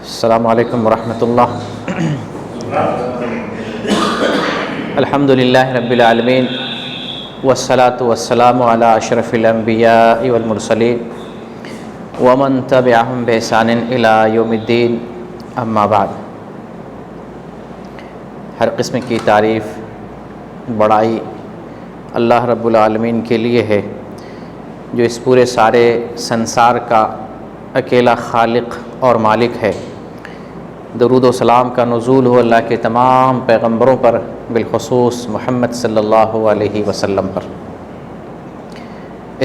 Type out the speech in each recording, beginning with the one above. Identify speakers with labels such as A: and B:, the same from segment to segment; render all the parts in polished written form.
A: السلام علیکم ورحمۃ اللہ۔ الحمد للہ رب العالمین والصلاة والسلام علی اشرف الانبیاء والمرسلین ومن تبعہم بإحسان الی یوم الدین، اما بعد۔ ہر قسم کی تعریف بڑائی اللہ رب العالمین کے لیے ہے، جو اس پورے سارے سنسار کا اکیلا خالق اور مالک ہے۔ درود و سلام کا نزول ہو اللہ کے تمام پیغمبروں پر، بالخصوص محمد صلی اللہ علیہ وسلم پر۔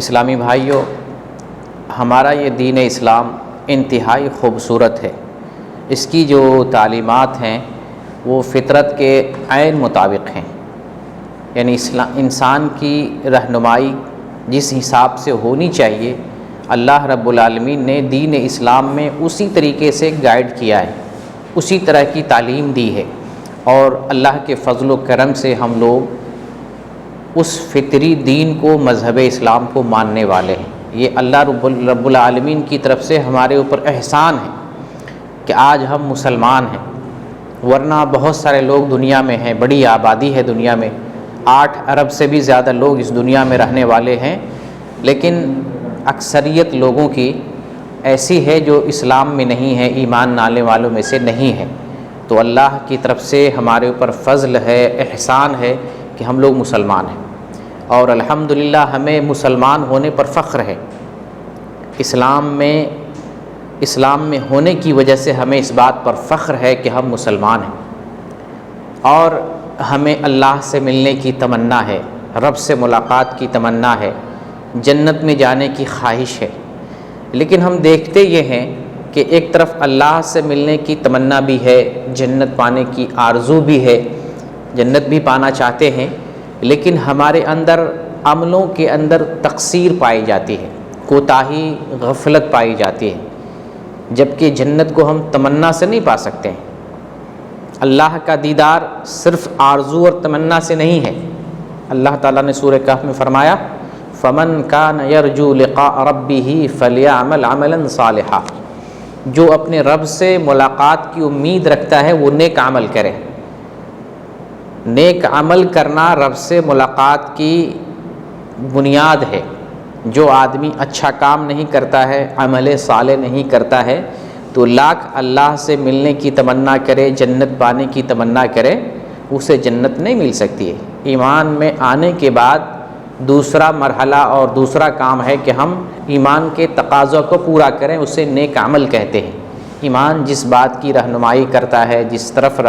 A: اسلامی بھائیوں، ہمارا یہ دین اسلام انتہائی خوبصورت ہے۔ اس کی جو تعلیمات ہیں وہ فطرت کے عین مطابق ہیں، یعنی انسان کی رہنمائی جس حساب سے ہونی چاہیے، اللہ رب العالمین نے دین اسلام میں اسی طریقے سے گائیڈ کیا ہے، اسی طرح کی تعلیم دی ہے، اور اللہ کے فضل و کرم سے ہم لوگ اس فطری دین کو، مذہب اسلام کو ماننے والے ہیں۔ یہ اللہ رب العالمین کی طرف سے ہمارے اوپر احسان ہے کہ آج ہم مسلمان ہیں، ورنہ بہت سارے لوگ دنیا میں ہیں، بڑی آبادی ہے دنیا میں، 8 ارب سے بھی زیادہ لوگ اس دنیا میں رہنے والے ہیں، لیکن اکثریت لوگوں کی ایسی ہے جو اسلام میں نہیں ہے، ایمان لانے والوں میں سے نہیں ہے۔ تو اللہ کی طرف سے ہمارے اوپر فضل ہے، احسان ہے کہ ہم لوگ مسلمان ہیں، اور الحمدللہ ہمیں مسلمان ہونے پر فخر ہے۔ اسلام میں ہونے کی وجہ سے ہمیں اس بات پر فخر ہے کہ ہم مسلمان ہیں، اور ہمیں اللہ سے ملنے کی تمنا ہے، رب سے ملاقات کی تمنا ہے، جنت میں جانے کی خواہش ہے۔ لیکن ہم دیکھتے یہ ہیں کہ ایک طرف اللہ سے ملنے کی تمنا بھی ہے، جنت پانے کی آرزو بھی ہے، جنت بھی پانا چاہتے ہیں، لیکن ہمارے اندر عملوں کے اندر تقصیر پائی جاتی ہے، کوتاہی، غفلت پائی جاتی ہے، جبکہ جنت کو ہم تمنا سے نہیں پا سکتے ہیں۔ اللہ کا دیدار صرف آرزو اور تمنا سے نہیں ہے۔ اللہ تعالیٰ نے سورہ کہف میں فرمایا، فَمَنْ كَانَ يَرْجُو لِقَاءَ رَبِّهِ فَلْيَعْمَلْ عَمَلًا صَالِحًا، جو اپنے رب سے ملاقات کی امید رکھتا ہے وہ نیک عمل کرے۔ نیک عمل کرنا رب سے ملاقات کی بنیاد ہے۔ جو آدمی اچھا کام نہیں کرتا ہے، عمل صالح نہیں کرتا ہے، تو لاکھ اللہ سے ملنے کی تمنا کرے، جنت پانے کی تمنا کرے، اسے جنت نہیں مل سکتی ہے۔ ایمان میں آنے کے بعد دوسرا مرحلہ اور دوسرا کام ہے کہ ہم ایمان کے تقاضوں کو پورا کریں، اسے نیک عمل کہتے ہیں۔ ایمان جس بات کی رہنمائی کرتا ہے، جس طرف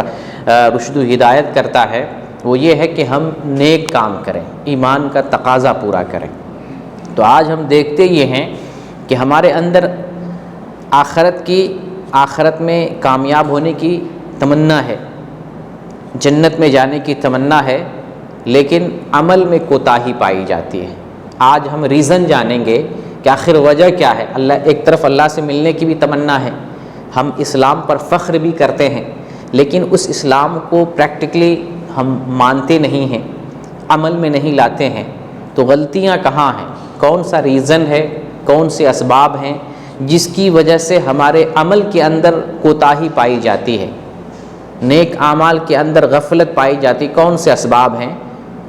A: رشد و ہدایت کرتا ہے، وہ یہ ہے کہ ہم نیک کام کریں، ایمان کا تقاضا پورا کریں۔ تو آج ہم دیکھتے یہ ہیں کہ ہمارے اندر آخرت میں کامیاب ہونے کی تمنا ہے، جنت میں جانے کی تمنا ہے، لیکن عمل میں کوتاہی پائی جاتی ہے۔ آج ہم ریزن جانیں گے کہ آخر وجہ کیا ہے۔ ایک طرف اللہ سے ملنے کی بھی تمنا ہے، ہم اسلام پر فخر بھی کرتے ہیں، لیکن اس اسلام کو پریکٹیکلی ہم مانتے نہیں ہیں، عمل میں نہیں لاتے ہیں۔ تو غلطیاں کہاں ہیں؟ کون سا ریزن ہے، کون سے اسباب ہیں جس کی وجہ سے ہمارے عمل کے اندر کوتاہی پائی جاتی ہے، نیک اعمال کے اندر غفلت پائی جاتی؟ کون سے اسباب ہیں؟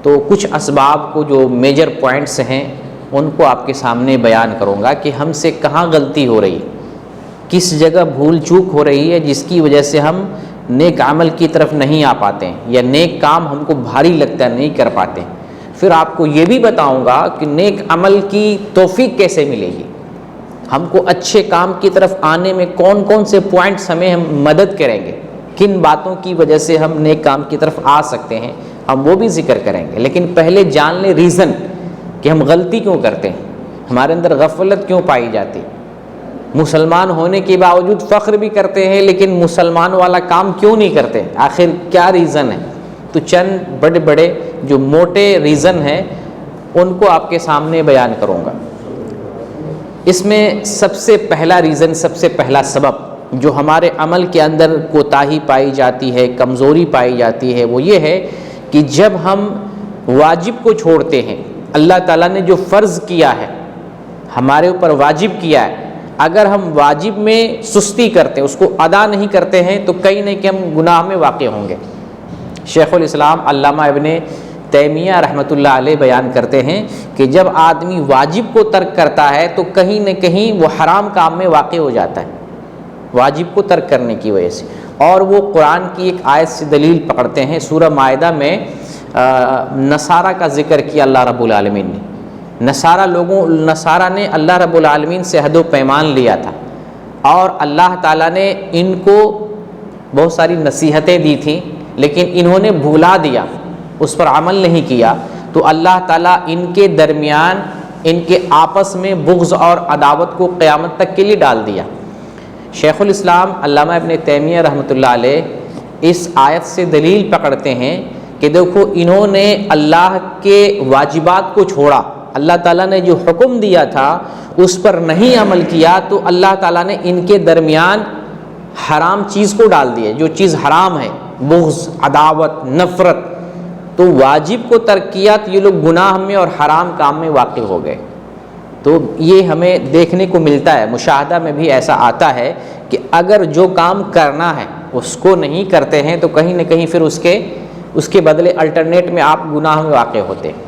A: تو کچھ اسباب کو جو میجر پوائنٹس ہیں ان کو آپ کے سامنے بیان کروں گا کہ ہم سے کہاں غلطی ہو رہی ہے، کس جگہ بھول چوک ہو رہی ہے، جس کی وجہ سے ہم نیک عمل کی طرف نہیں آ پاتے ہیں، یا نیک کام ہم کو بھاری لگتا ہے، نہیں کر پاتے۔ پھر آپ کو یہ بھی بتاؤں گا کہ نیک عمل کی توفیق کیسے ملے گی، ہم کو اچھے کام کی طرف آنے میں کون کون سے پوائنٹس ہمیں مدد کریں گے، کن باتوں کی وجہ سے ہم نیک کام کی طرف آ سکتے ہیں، ہم وہ بھی ذکر کریں گے۔ لیکن پہلے جان لیں ریزن کہ ہم غلطی کیوں کرتے ہیں، ہمارے اندر غفلت کیوں پائی جاتی، مسلمان ہونے کے باوجود فخر بھی کرتے ہیں لیکن مسلمان والا کام کیوں نہیں کرتے، آخر کیا ریزن ہے؟ تو چند بڑے بڑے جو موٹے ریزن ہیں ان کو آپ کے سامنے بیان کروں گا۔ اس میں سب سے پہلا ریزن، سب سے پہلا سبب جو ہمارے عمل کے اندر کوتاہی پائی جاتی ہے، کمزوری پائی جاتی ہے، وہ یہ ہے کہ جب ہم واجب کو چھوڑتے ہیں، اللہ تعالیٰ نے جو فرض کیا ہے، ہمارے اوپر واجب کیا ہے، اگر ہم واجب میں سستی کرتے ہیں، اس کو ادا نہیں کرتے ہیں، تو کہیں نہ کہیں ہم گناہ میں واقع ہوں گے۔ شیخ الاسلام علامہ ابن تیمیہ رحمۃ اللہ علیہ بیان کرتے ہیں کہ جب آدمی واجب کو ترک کرتا ہے تو کہیں نہ کہیں وہ حرام کام میں واقع ہو جاتا ہے، واجب کو ترک کرنے کی وجہ سے۔ اور وہ قرآن کی ایک آیت سے دلیل پکڑتے ہیں، سورہ مائدہ میں نصارہ کا ذکر کیا اللہ رب العالمین نے۔ نصارہ نے اللہ رب العالمین سے عہد و پیمان لیا تھا، اور اللہ تعالیٰ نے ان کو بہت ساری نصیحتیں دی تھیں، لیکن انہوں نے بھولا دیا، اس پر عمل نہیں کیا، تو اللہ تعالیٰ ان کے درمیان، ان کے آپس میں بغض اور عداوت کو قیامت تک کے لیے ڈال دیا۔ شیخ الاسلام علامہ ابن تیمیہ رحمۃ اللہ علیہ اس آیت سے دلیل پکڑتے ہیں کہ دیکھو انہوں نے اللہ کے واجبات کو چھوڑا، اللہ تعالیٰ نے جو حکم دیا تھا اس پر نہیں عمل کیا، تو اللہ تعالیٰ نے ان کے درمیان حرام چیز کو ڈال دیا، جو چیز حرام ہے، بغض، عداوت، نفرت۔ تو واجب کو ترک کیا تو یہ لوگ گناہ میں اور حرام کام میں واقع ہو گئے۔ تو یہ ہمیں دیکھنے کو ملتا ہے، مشاہدہ میں بھی ایسا آتا ہے کہ اگر جو کام کرنا ہے اس کو نہیں کرتے ہیں تو کہیں نہ کہیں پھر اس کے بدلے الٹرنیٹ میں آپ گناہ میں واقع ہوتے ہیں۔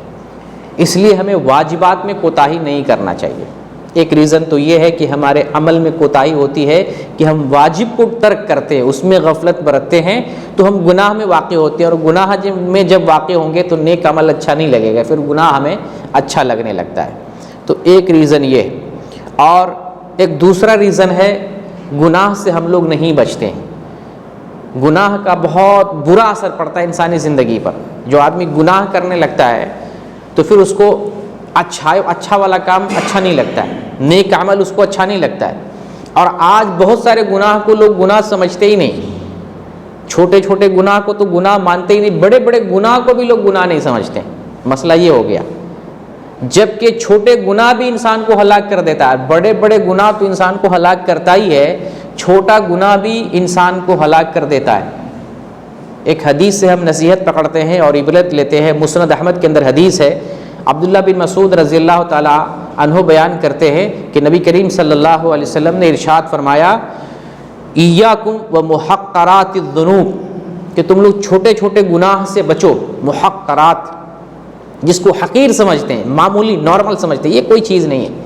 A: اس لیے ہمیں واجبات میں کوتاہی نہیں کرنا چاہیے۔ ایک ریزن تو یہ ہے کہ ہمارے عمل میں کوتاہی ہوتی ہے کہ ہم واجب کو ترک کرتے ہیں، اس میں غفلت برتتے ہیں، تو ہم گناہ میں واقع ہوتے ہیں، اور گناہ میں جب واقع ہوں گے تو نیک عمل اچھا نہیں لگے گا، پھر گناہ ہمیں اچھا لگنے لگتا ہے۔ تو ایک ریزن یہ ہے، اور ایک دوسرا ریزن ہے گناہ سے ہم لوگ نہیں بچتے ہیں۔ گناہ کا بہت برا اثر پڑتا ہے انسانی زندگی پر۔ جو آدمی گناہ کرنے لگتا ہے تو پھر اس کو اچھا والا کام اچھا نہیں لگتا ہے، نیک عمل اس کو اچھا نہیں لگتا ہے۔ اور آج بہت سارے گناہ کو لوگ گناہ سمجھتے ہی نہیں، چھوٹے چھوٹے گناہ کو تو گناہ مانتے ہی نہیں، بڑے بڑے گناہ کو بھی لوگ گناہ نہیں سمجھتے۔ مسئلہ یہ ہو گیا، جبکہ چھوٹے گناہ بھی انسان کو ہلاک کر دیتا ہے، بڑے بڑے گناہ تو انسان کو ہلاک کرتا ہی ہے، چھوٹا گناہ بھی انسان کو ہلاک کر دیتا ہے۔ ایک حدیث سے ہم نصیحت پکڑتے ہیں اور عبرت لیتے ہیں، مسند احمد کے اندر حدیث ہے، عبداللہ بن مسعود رضی اللہ تعالی عنہ بیان کرتے ہیں کہ نبی کریم صلی اللہ علیہ وسلم نے ارشاد فرمایا، ایاکم ومحقرات الذنوب، کہ تم لوگ چھوٹے چھوٹے گناہ سے بچو۔ محقرات جس کو حقیر سمجھتے ہیں، معمولی، نارمل سمجھتے ہیں، یہ کوئی چیز نہیں ہے۔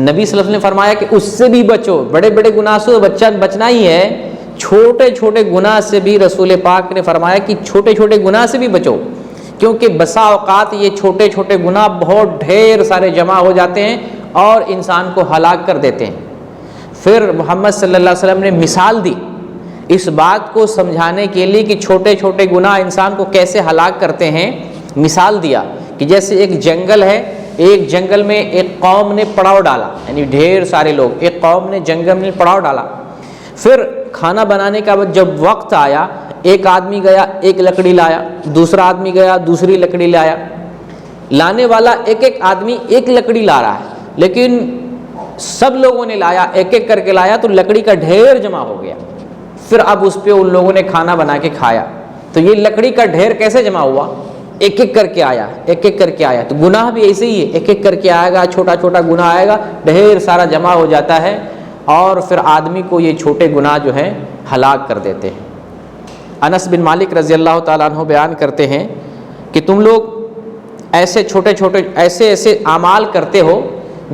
A: نبی صلی اللہ علیہ وسلم نے فرمایا کہ اس سے بھی بچو، بڑے بڑے گناہ سے بچنا ہی ہے، چھوٹے چھوٹے گناہ سے بھی رسول پاک نے فرمایا کہ چھوٹے چھوٹے گناہ سے بھی بچو، کیونکہ بسا اوقات یہ چھوٹے چھوٹے گناہ بہت ڈھیر سارے جمع ہو جاتے ہیں اور انسان کو ہلاک کر دیتے ہیں۔ پھر محمد صلی اللہ علیہ وسلم نے مثال دی اس بات کو سمجھانے کے لیے کہ چھوٹے چھوٹے گناہ انسان کو کیسے ہلاک کرتے ہیں۔ مثال دیا کہ جیسے ایک جنگل ہے، ایک جنگل میں ایک قوم نے پڑاؤ ڈالا، یعنی ڈھیر سارے لوگ، ایک قوم نے جنگل میں پڑاؤ ڈالا، پھر کھانا بنانے کا جب وقت آیا، ایک آدمی گیا ایک لکڑی لایا، دوسرا آدمی گیا دوسری لکڑی لایا، لانے والا ایک ایک آدمی ایک لکڑی لا رہا ہے، لیکن سب لوگوں نے لایا، ایک ایک کر کے لایا تو لکڑی کا ڈھیر جمع ہو گیا۔ پھر اب اس پہ ان لوگوں نے کھانا بنا کے کھایا، تو یہ لکڑی کا ڈھیر کیسے جمع ہوا؟ ایک ایک کر کے آیا، ایک ایک کر کے آیا۔ تو گناہ بھی ایسے ہی ہے، ایک ایک کر کے آئے گا، چھوٹا چھوٹا گناہ آئے گا، ڈھیر سارا جمع ہو جاتا ہے، اور پھر آدمی کو یہ چھوٹے گناہ جو ہیں ہلاک کر دیتے ہیں۔ انس بن مالک رضی اللہ تعالیٰ عنہ بیان کرتے ہیں کہ تم لوگ ایسے چھوٹے چھوٹے ایسے اعمال کرتے ہو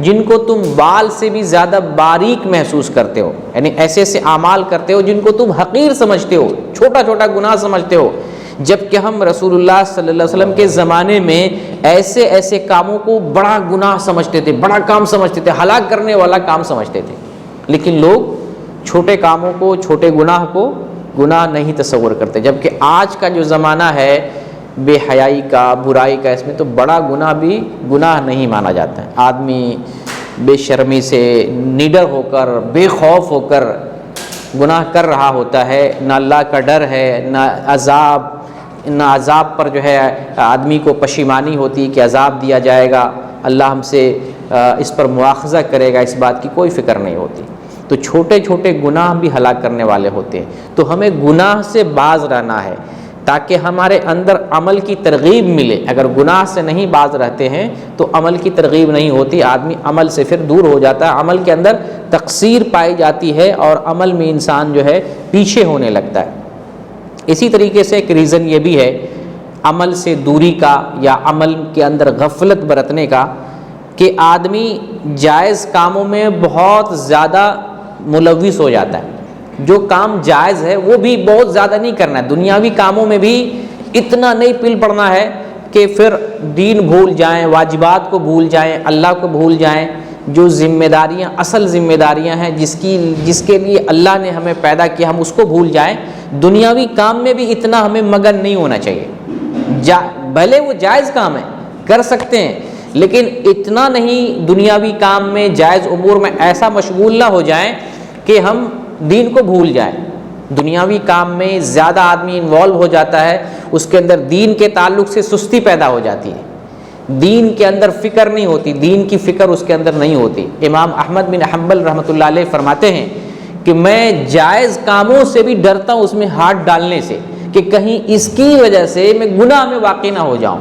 A: جن کو تم بال سے بھی زیادہ باریک محسوس کرتے ہو، یعنی ایسے اعمال کرتے ہو جن کو تم حقیر سمجھتے ہو، چھوٹا چھوٹا گناہ سمجھتے ہو، جبکہ ہم رسول اللہ صلی اللہ علیہ وسلم کے زمانے میں ایسے کاموں کو بڑا گناہ سمجھتے تھے، بڑا کام سمجھتے تھے، ہلاک کرنے والا کام سمجھتے تھے، لیکن لوگ چھوٹے کاموں کو، چھوٹے گناہ کو گناہ نہیں تصور کرتے۔ جبکہ آج کا جو زمانہ ہے بے حیائی کا، برائی کا، اس میں تو بڑا گناہ بھی گناہ نہیں مانا جاتا ہے۔ آدمی بے شرمی سے نڈر ہو کر، بے خوف ہو کر گناہ کر رہا ہوتا ہے، نہ اللہ کا ڈر ہے، نہ عذاب پر جو ہے آدمی کو پشیمانی ہوتی کہ عذاب دیا جائے گا، اللہ ہم سے اس پر مواخذہ کرے گا، اس بات کی کوئی فکر نہیں ہوتی۔ تو چھوٹے چھوٹے گناہ بھی ہلاک کرنے والے ہوتے ہیں، تو ہمیں گناہ سے باز رہنا ہے۔ تاکہ ہمارے اندر عمل کی ترغیب ملے. اگر گناہ سے نہیں باز رہتے ہیں تو عمل کی ترغیب نہیں ہوتی، آدمی عمل سے پھر دور ہو جاتا ہے، عمل کے اندر تقصیر پائی جاتی ہے اور عمل میں انسان جو ہے پیچھے ہونے لگتا ہے. اسی طریقے سے ایک ریزن یہ بھی ہے عمل سے دوری کا یا عمل کے اندر غفلت برتنے کا کہ آدمی جائز کاموں میں بہت زیادہ ملوث ہو جاتا ہے. جو کام جائز ہے وہ بھی بہت زیادہ نہیں کرنا ہے، دنیاوی کاموں میں بھی اتنا نہیں پل پڑنا ہے کہ پھر دین بھول جائیں، واجبات کو بھول جائیں، اللہ کو بھول جائیں. جو ذمہ داریاں اصل ذمہ داریاں ہیں جس کے لیے اللہ نے ہمیں پیدا کیا، ہم اس کو بھول جائیں. دنیاوی کام میں بھی اتنا ہمیں مگن نہیں ہونا چاہیے. بھلے وہ جائز کام ہے کر سکتے ہیں، لیکن اتنا نہیں دنیاوی کام میں جائز امور میں ایسا مشغول نہ ہو جائیں کہ ہم دین کو بھول جائیں. دنیاوی کام میں زیادہ آدمی انوالو ہو جاتا ہے، اس کے اندر دین کے تعلق سے سستی پیدا ہو جاتی ہے، دین کے اندر فکر نہیں ہوتی، دین کی فکر اس کے اندر نہیں ہوتی. امام احمد بن حنبل رحمۃ اللہ علیہ فرماتے ہیں کہ میں جائز کاموں سے بھی ڈرتا ہوں اس میں ہاتھ ڈالنے سے کہ کہیں اس کی وجہ سے میں گناہ میں واقع نہ ہو جاؤں،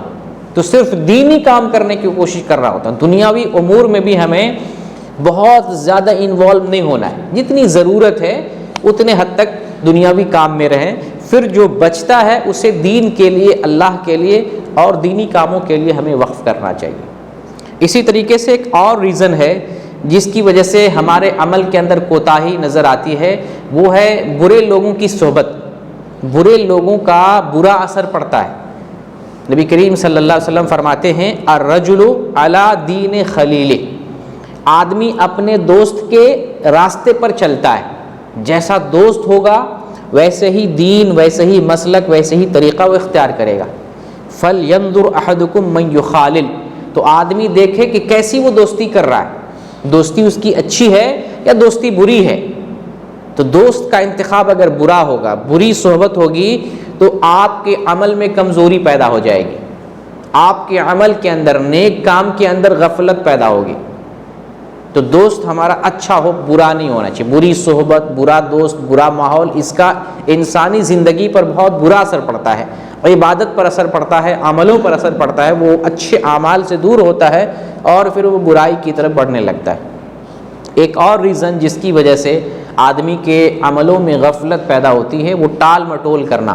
A: تو صرف دینی کام کرنے کی کوشش کر رہا ہوتا ہوں. دنیاوی امور میں بھی ہمیں بہت زیادہ انوالو نہیں ہونا ہے، جتنی ضرورت ہے اتنے حد تک دنیاوی کام میں رہیں، پھر جو بچتا ہے اسے دین کے لیے، اللہ کے لیے اور دینی کاموں کے لیے ہمیں وقف کرنا چاہیے. اسی طریقے سے ایک اور ریزن ہے جس کی وجہ سے ہمارے عمل کے اندر کوتاہی نظر آتی ہے، وہ ہے برے لوگوں کی صحبت. برے لوگوں کا برا اثر پڑتا ہے. نبی کریم صلی اللہ علیہ وسلم فرماتے ہیں الرجل علی دین خلیلہ، آدمی اپنے دوست کے راستے پر چلتا ہے، جیسا دوست ہوگا ویسے ہی دین، ویسے ہی مسلک، ویسے ہی طریقہ وہ اختیار کرے گا. فَلْيَنْظُرْ أَحَدُكُمْ مَنْ يُخَالِلْ، تو آدمی دیکھے کہ کیسی وہ دوستی کر رہا ہے، دوستی اس کی اچھی ہے یا دوستی بری ہے. تو دوست کا انتخاب اگر برا ہوگا، بری صحبت ہوگی، تو آپ کے عمل میں کمزوری پیدا ہو جائے گی، آپ کے عمل کے اندر، نیک کام کے اندر غفلت پیدا ہوگی. تو دوست ہمارا اچھا ہو، برا نہیں ہونا چاہیے. بری صحبت، برا دوست، برا ماحول، اس کا انسانی زندگی پر بہت برا اثر پڑتا ہے، عبادت پر اثر پڑتا ہے، عملوں پر اثر پڑتا ہے. وہ اچھے اعمال سے دور ہوتا ہے اور پھر وہ برائی کی طرف بڑھنے لگتا ہے. ایک اور ریزن جس کی وجہ سے آدمی کے عملوں میں غفلت پیدا ہوتی ہے، وہ ٹال مٹول کرنا.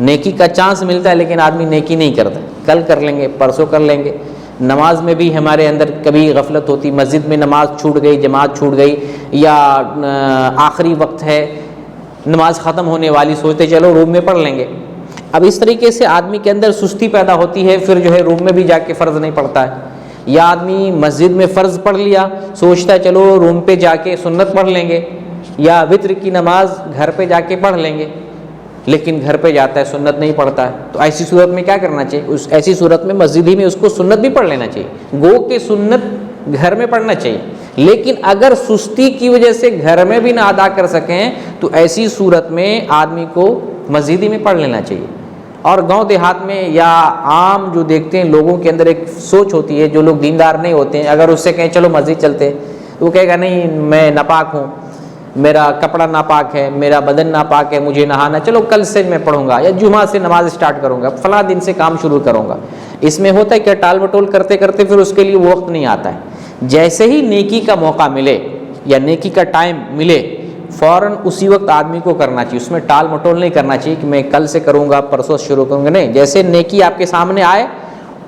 A: نیکی کا چانس ملتا ہے لیکن آدمی نیکی نہیں کرتا، کل کر لیں گے، پرسوں کر لیں گے. نماز میں بھی ہمارے اندر کبھی غفلت ہوتی، مسجد میں نماز چھوٹ گئی، جماعت چھوٹ گئی، یا آخری وقت ہے، نماز ختم ہونے والی، سوچتے چلو روم میں پڑھ لیں گے. اب اس طریقے سے آدمی کے اندر سستی پیدا ہوتی ہے، پھر جو ہے روم میں بھی جا کے فرض نہیں پڑھتا ہے. یا آدمی مسجد میں فرض پڑھ لیا، سوچتا ہے چلو روم پہ جا کے سنت پڑھ لیں گے، یا وتر کی نماز گھر پہ جا کے پڑھ لیں گے، لیکن گھر پہ جاتا ہے سنت نہیں پڑھتا ہے. تو ایسی صورت میں کیا کرنا چاہیے؟ ایسی صورت میں مسجد ہی میں اس کو سنت بھی پڑھ لینا چاہیے. گو کہ سنت گھر میں پڑھنا چاہیے، لیکن اگر سستی کی وجہ سے گھر میں بھی نہ ادا کر سکیں تو ایسی صورت میں آدمی کو مسجد ہی میں پڑھ لینا چاہیے. اور گاؤں دیہات میں یا عام جو دیکھتے ہیں لوگوں کے اندر ایک سوچ ہوتی ہے، جو لوگ دیندار نہیں ہوتے ہیں، اگر اس سے کہیں چلو مسجد چلتے، تو وہ کہے گا نہیں میں ناپاک ہوں، میرا کپڑا ناپاک ہے، میرا بدن ناپاک ہے، مجھے نہانا، چلو کل سے میں پڑھوں گا یا جمعہ سے نماز اسٹارٹ کروں گا، فلاں دن سے کام شروع کروں گا. اس میں ہوتا ہے کہ ٹال مٹول کرتے کرتے پھر اس کے لیے وہ وقت نہیں آتا ہے. جیسے ہی نیکی کا موقع ملے یا نیکی کا ٹائم ملے، فوراً اسی وقت آدمی کو کرنا چاہیے. اس میں ٹال مٹول نہیں کرنا چاہیے کہ میں کل سے کروں گا، پرسوں سے شروع کروں گا، نہیں. جیسے نیکی آپ کے سامنے آئے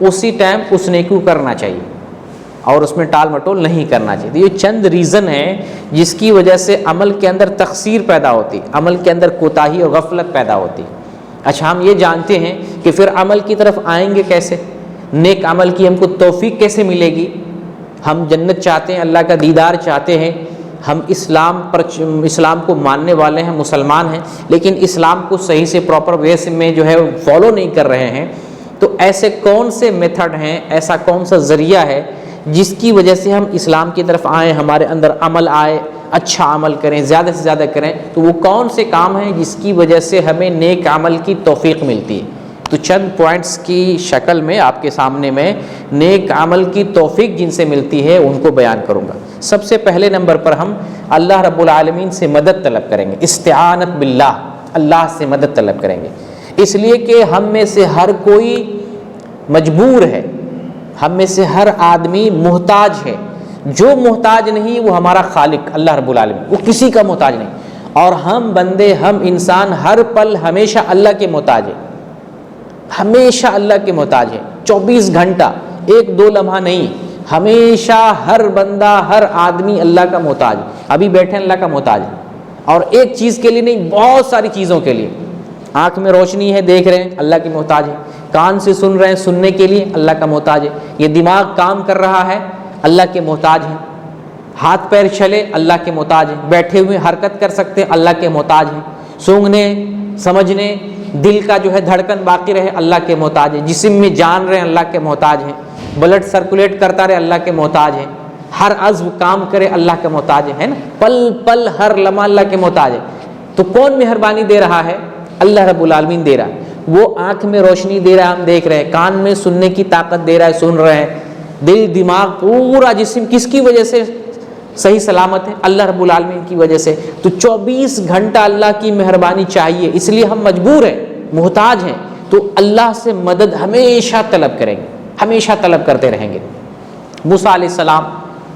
A: اسی ٹائم اس نیکی کو کرنا چاہیے اور اس میں ٹال مٹول نہیں کرنا چاہیے. تو یہ چند ریزن ہیں جس کی وجہ سے عمل کے اندر تقصیر پیدا ہوتی، عمل کے اندر کوتاہی اور غفلت پیدا ہوتی. اچھا، ہم یہ جانتے ہیں کہ پھر عمل کی طرف آئیں گے کیسے؟ نیک عمل کی ہم کو توفیق کیسے ملے گی؟ ہم جنت چاہتے ہیں، اللہ کا دیدار چاہتے ہیں، ہم اسلام کو ماننے والے ہیں، مسلمان ہیں، لیکن اسلام کو صحیح سے پراپر وے میں جو ہے فالو نہیں کر رہے ہیں. تو ایسے کون سے میتھڈ ہیں، ایسا کون سا ذریعہ ہے جس کی وجہ سے ہم اسلام کی طرف آئیں، ہمارے اندر عمل آئے، اچھا عمل کریں، زیادہ سے زیادہ کریں؟ تو وہ کون سے کام ہیں جس کی وجہ سے ہمیں نیک عمل کی توفیق ملتی ہے؟ تو چند پوائنٹس کی شکل میں آپ کے سامنے میں نیک عمل کی توفیق جن سے ملتی ہے ان کو بیان کروں گا. سب سے پہلے نمبر پر ہم اللہ رب العالمین سے مدد طلب کریں گے. استعانت باللہ، اللہ سے مدد طلب کریں گے. اس لیے کہ ہم میں سے ہر کوئی مجبور ہے، ہم میں سے ہر آدمی محتاج ہے، جو محتاج نہیں وہ ہمارا خالق اللہ رب العالمین، وہ کسی کا محتاج نہیں، اور ہم بندے، ہم انسان ہر پل ہمیشہ اللہ کے محتاج ہے، ہمیشہ اللہ کے محتاج ہے، 24 گھنٹہ، ایک دو لمحہ نہیں، ہمیشہ ہر بندہ، ہر آدمی اللہ کا محتاج ہے، ابھی بیٹھے اللہ کا محتاج ہے، اور ایک چیز کے لیے نہیں، بہت ساری چیزوں کے لیے۔ آنکھ میں روشنی ہے، دیکھ رہے ہیں، اللہ کی محتاج ہے، کان سے سن رہے ہیں، سننے کے لیے اللہ کا محتاج ہے، یہ دماغ کام کر رہا ہے، اللہ کے محتاج ہے، ہاتھ پیر چلے اللہ کے محتاج ہے، بیٹھے ہوئے حرکت کر سکتے اللہ کے محتاج ہے، سونگنے سمجھنے دل کا جو ہے دھڑکن باقی رہے اللہ کے محتاج ہے، جسم میں جان رہے اللہ کے محتاج ہے، بلڈ سرکولیٹ کرتا رہے اللہ کے محتاج ہے، ہر عضو کام کرے اللہ کے محتاج ہے نا، پل پل ہر لمحہ اللہ کے محتاج ہے۔ تو کون مہربانی دے رہا ہے؟ اللہ رب العالمین دے رہا ہے، وہ آنکھ میں روشنی دے رہا ہے، ہم دیکھ رہے ہیں، کان میں سننے کی طاقت دے رہا ہے، سن رہے ہیں، دل دماغ پورا جسم کس کی وجہ سے صحیح سلامت ہے؟ اللہ رب العالمین کی وجہ سے۔ تو 24 گھنٹہ اللہ کی مہربانی چاہیے، اس لیے ہم مجبور ہیں، محتاج ہیں، تو اللہ سے مدد ہمیشہ طلب کریں گے، ہمیشہ طلب کرتے رہیں گے۔ موسیٰ علیہ السلام،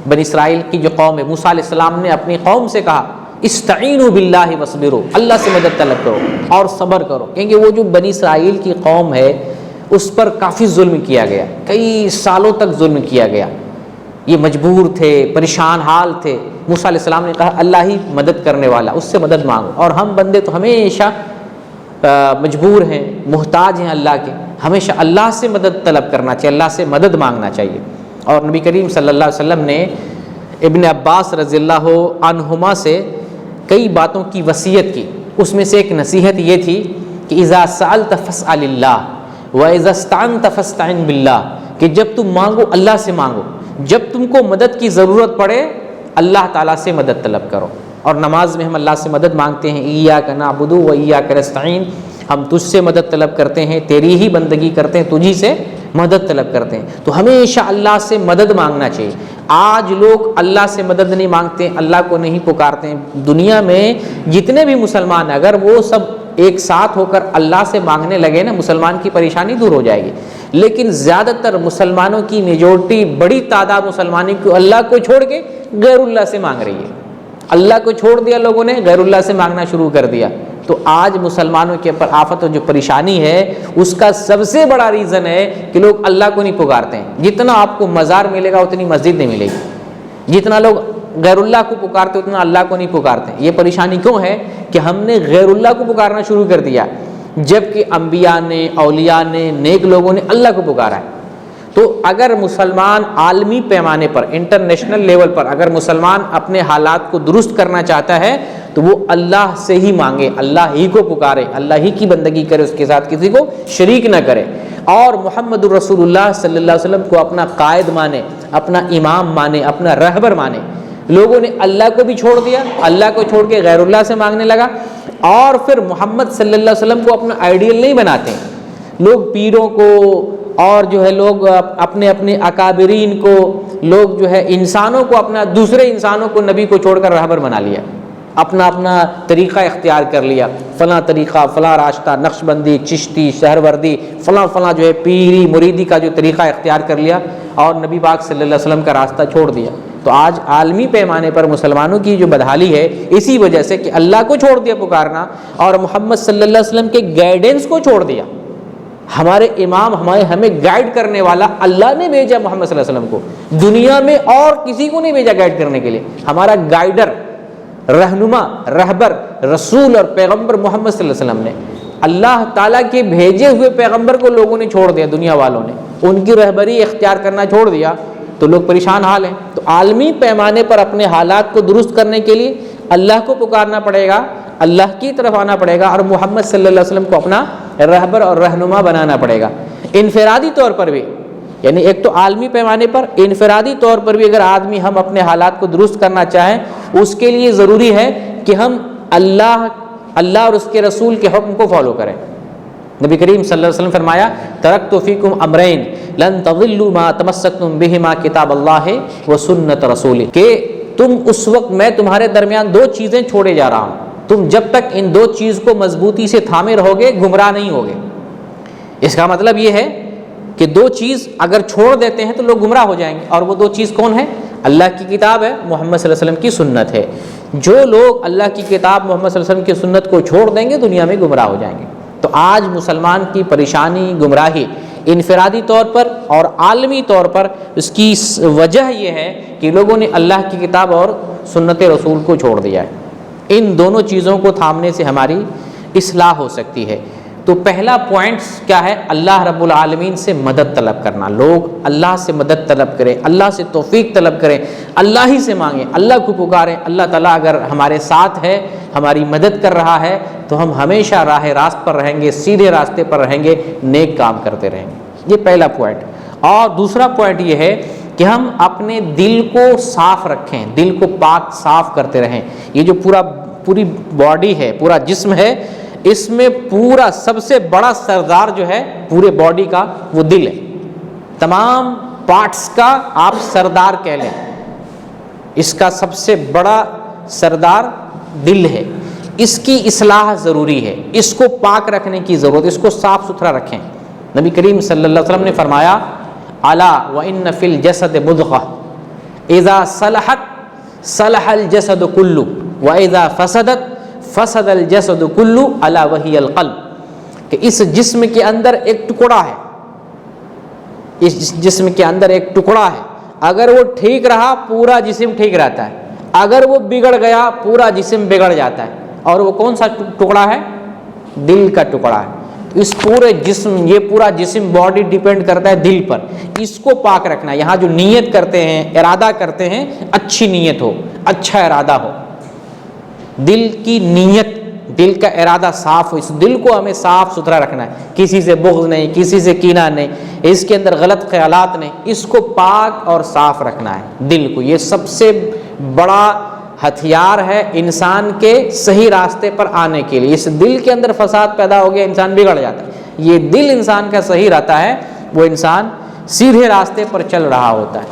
A: بنی اسرائیل کی جو قوم ہے، موسیٰ علیہ السلام نے اپنی قوم سے کہا استعینوا باللہ وصبروا، اللہ سے مدد طلب کرو اور صبر کرو، کیونکہ وہ جو بنی اسرائیل کی قوم ہے اس پر کافی ظلم کیا گیا، کئی سالوں تک ظلم کیا گیا، یہ مجبور تھے، پریشان حال تھے۔ موسیٰ علیہ السلام نے کہا اللہ ہی مدد کرنے والا، اس سے مدد مانگو، اور ہم بندے تو ہمیشہ مجبور ہیں، محتاج ہیں اللہ کے، ہمیشہ اللہ سے مدد طلب کرنا چاہیے، اللہ سے مدد مانگنا چاہیے۔ اور نبی کریم صلی اللہ علیہ وسلم نے ابن عباس رضی اللہ عنہما سے کئی باتوں کی وصیت کی، اس میں سے ایک نصیحت یہ تھی کہ اذا سألت فاسأل اللہ واذا استعنت فاستعن باللہ، کہ جب تم مانگو اللہ سے مانگو، جب تم کو مدد کی ضرورت پڑے اللہ تعالیٰ سے مدد طلب کرو۔ اور نماز میں ہم اللہ سے مدد مانگتے ہیں، ایاک نعبد و ایاک نستعین، ہم تجھ سے مدد طلب کرتے ہیں، تیری ہی بندگی کرتے ہیں، تجھی سے مدد طلب کرتے ہیں۔ تو ہمیشہ اللہ سے مدد مانگنا چاہیے۔ آج لوگ اللہ سے مدد نہیں مانگتے، اللہ کو نہیں پکارتے ہیں۔ دنیا میں جتنے بھی مسلمان ہیں، اگر وہ سب ایک ساتھ ہو کر اللہ سے مانگنے لگے نا، مسلمان کی پریشانی دور ہو جائے گی۔ لیکن زیادہ تر مسلمانوں کی میجورٹی، بڑی تعداد مسلمانوں کو اللہ کو چھوڑ کے غیر اللہ سے مانگ رہی ہے، اللہ کو چھوڑ دیا لوگوں نے، غیر اللہ سے مانگنا شروع کر دیا۔ تو آج مسلمانوں کے اوپر آفت اور جو پریشانی ہے اس کا سب سے بڑا ریزن ہے کہ لوگ اللہ کو نہیں پکارتے ہیں۔ جتنا آپ کو مزار ملے گا اتنی مسجد نہیں ملے گی، جتنا لوگ غیر اللہ کو پکارتے اتنا اللہ کو نہیں پکارتے۔ یہ پریشانی کیوں ہے کہ ہم نے غیر اللہ کو پکارنا شروع کر دیا، جبکہ انبیاء نے، اولیاء نے، نیک لوگوں نے اللہ کو پکارا ہے۔ تو اگر مسلمان عالمی پیمانے پر، انٹرنیشنل لیول پر اگر مسلمان اپنے حالات کو درست کرنا چاہتا ہے تو وہ اللہ سے ہی مانگے، اللہ ہی کو پکارے، اللہ ہی کی بندگی کرے، اس کے ساتھ کسی کو شریک نہ کرے، اور محمد الرسول اللہ صلی اللہ علیہ وسلم کو اپنا قائد مانے، اپنا امام مانے، اپنا رہبر مانے۔ لوگوں نے اللہ کو بھی چھوڑ دیا، اللہ کو چھوڑ کے غیر اللہ سے مانگنے لگا، اور پھر محمد صلی اللہ علیہ وسلم کو اپنا آئیڈیل نہیں بناتے ہیں۔ لوگ پیروں کو اور جو ہے لوگ اپنے اپنے اکابرین کو، لوگ جو ہے انسانوں کو، اپنا دوسرے انسانوں کو نبی کو چھوڑ کر رہبر بنا لیا، اپنا اپنا طریقہ اختیار کر لیا، فلاں طریقہ، فلاں راستہ، نقش بندی، چشتی، سہروردی، فلاں فلاں جو ہے پیری مریدی کا جو طریقہ اختیار کر لیا، اور نبی پاک صلی اللہ علیہ وسلم کا راستہ چھوڑ دیا۔ تو آج عالمی پیمانے پر مسلمانوں کی جو بدحالی ہے اسی وجہ سے کہ اللہ کو چھوڑ دیا پکارنا، اور محمد صلی اللہ علیہ وسلم کے گائیڈنس کو چھوڑ دیا۔ ہمارے امام، ہمیں گائیڈ کرنے والا اللہ نے بھیجا محمد صلی اللہ علیہ وسلم کو، دنیا میں اور کسی کو نہیں بھیجا گائیڈ کرنے کے لیے۔ ہمارا گائیڈر، رہنما، رہبر، رسول اور پیغمبر محمد صلی اللہ علیہ وسلم نے، اللہ تعالیٰ کے بھیجے ہوئے پیغمبر کو لوگوں نے چھوڑ دیا، دنیا والوں نے ان کی رہبری اختیار کرنا چھوڑ دیا، تو لوگ پریشان حال ہیں۔ تو عالمی پیمانے پر اپنے حالات کو درست کرنے کے لیے اللہ کو پکارنا پڑے گا، اللہ کی طرف آنا پڑے گا، اور محمد صلی اللہ علیہ وسلم کو اپنا رہبر اور رہنما بنانا پڑے گا۔ انفرادی طور پر بھی، یعنی ایک تو عالمی پیمانے پر، انفرادی طور پر بھی اگر آدمی ہم اپنے حالات کو درست کرنا چاہیں، اس کے لیے ضروری ہے کہ ہم اللہ اور اس کے رسول کے حکم کو فالو کریں۔ نبی کریم صلی اللہ علیہ وسلم فرمایا ترکت فیکم امرین لن تضلوا ما تمسکتم بہما کتاب اللہ و سنت رسولہ، کہ تم اس وقت، میں تمہارے درمیان دو چیزیں چھوڑے جا رہا ہوں، تم جب تک ان دو چیز کو مضبوطی سے تھامے رہو گے گمراہ نہیں ہوگے۔ اس کا مطلب یہ ہے کہ دو چیز اگر چھوڑ دیتے ہیں تو لوگ گمراہ ہو جائیں گے، اور وہ دو چیز کون ہے؟ اللہ کی کتاب ہے، محمد صلی اللہ علیہ وسلم کی سنت ہے۔ جو لوگ اللہ کی کتاب محمد صلی اللہ علیہ وسلم کی سنت کو چھوڑ دیں گے دنیا میں گمراہ ہو جائیں گے۔ تو آج مسلمان کی پریشانی، گمراہی انفرادی طور پر اور عالمی طور پر اس کی وجہ یہ ہے کہ لوگوں نے اللہ کی کتاب اور سنت رسول کو چھوڑ دیا ہے۔ ان دونوں چیزوں کو تھامنے سے ہماری اصلاح ہو سکتی ہے۔ تو پہلا پوائنٹ کیا ہے؟ اللہ رب العالمین سے مدد طلب کرنا۔ لوگ اللہ سے مدد طلب کریں، اللہ سے توفیق طلب کریں، اللہ ہی سے مانگیں، اللہ کو پکاریں۔ اللہ تعالیٰ اگر ہمارے ساتھ ہے، ہماری مدد کر رہا ہے، تو ہم ہمیشہ راہ راست پر رہیں گے، سیدھے راستے پر رہیں گے، نیک کام کرتے رہیں گے۔ یہ پہلا پوائنٹ۔ اور دوسرا پوائنٹ یہ ہے کہ ہم اپنے دل کو صاف رکھیں، دل کو پاک صاف کرتے رہیں۔ یہ جو پوری باڈی ہے، پورا جسم ہے، اس میں پورا سب سے بڑا سردار جو ہے پورے باڈی کا وہ دل ہے۔ تمام پارٹس کا آپ سردار کہہ لیں، اس کا سب سے بڑا سردار دل ہے۔ اس کی اصلاح ضروری ہے، اس کو پاک رکھنے کی ضرورت، اس کو صاف ستھرا رکھیں۔ نبی کریم صلی اللہ علیہ وسلم نے فرمایا الا وان فی الجسد مضغہ اذا صلحت صلح الجسد کلہ واذا فسدت فسد الجسد کلہ الا وہی القلب، کہ اس جسم کے اندر ایک ٹکڑا ہے، اس جسم کے اندر ایک ٹکڑا ہے، اگر وہ ٹھیک رہا پورا جسم ٹھیک رہتا ہے، اگر وہ بگڑ گیا پورا جسم بگڑ جاتا ہے۔ اور وہ کون سا ٹکڑا ہے؟ دل کا ٹکڑا ہے۔ اس پورے جسم، یہ پورا جسم باڈی ڈیپینڈ کرتا ہے دل پر۔ اس کو پاک رکھنا۔ یہاں جو نیت کرتے ہیں، ارادہ کرتے ہیں، اچھی نیت ہو، اچھا ارادہ ہو، دل کی نیت، دل کا ارادہ صاف ہو۔ اس دل کو ہمیں صاف ستھرا رکھنا ہے، کسی سے بغض نہیں، کسی سے کینہ نہیں، اس کے اندر غلط خیالات نہیں، اس کو پاک اور صاف رکھنا ہے دل کو۔ یہ سب سے بڑا ہتھیار ہے انسان کے صحیح راستے پر آنے کے لیے۔ اس دل کے اندر فساد پیدا ہو گیا، انسان بگڑ جاتا ہے۔ یہ دل انسان کا صحیح رہتا ہے، وہ انسان سیدھے راستے پر چل رہا ہوتا ہے۔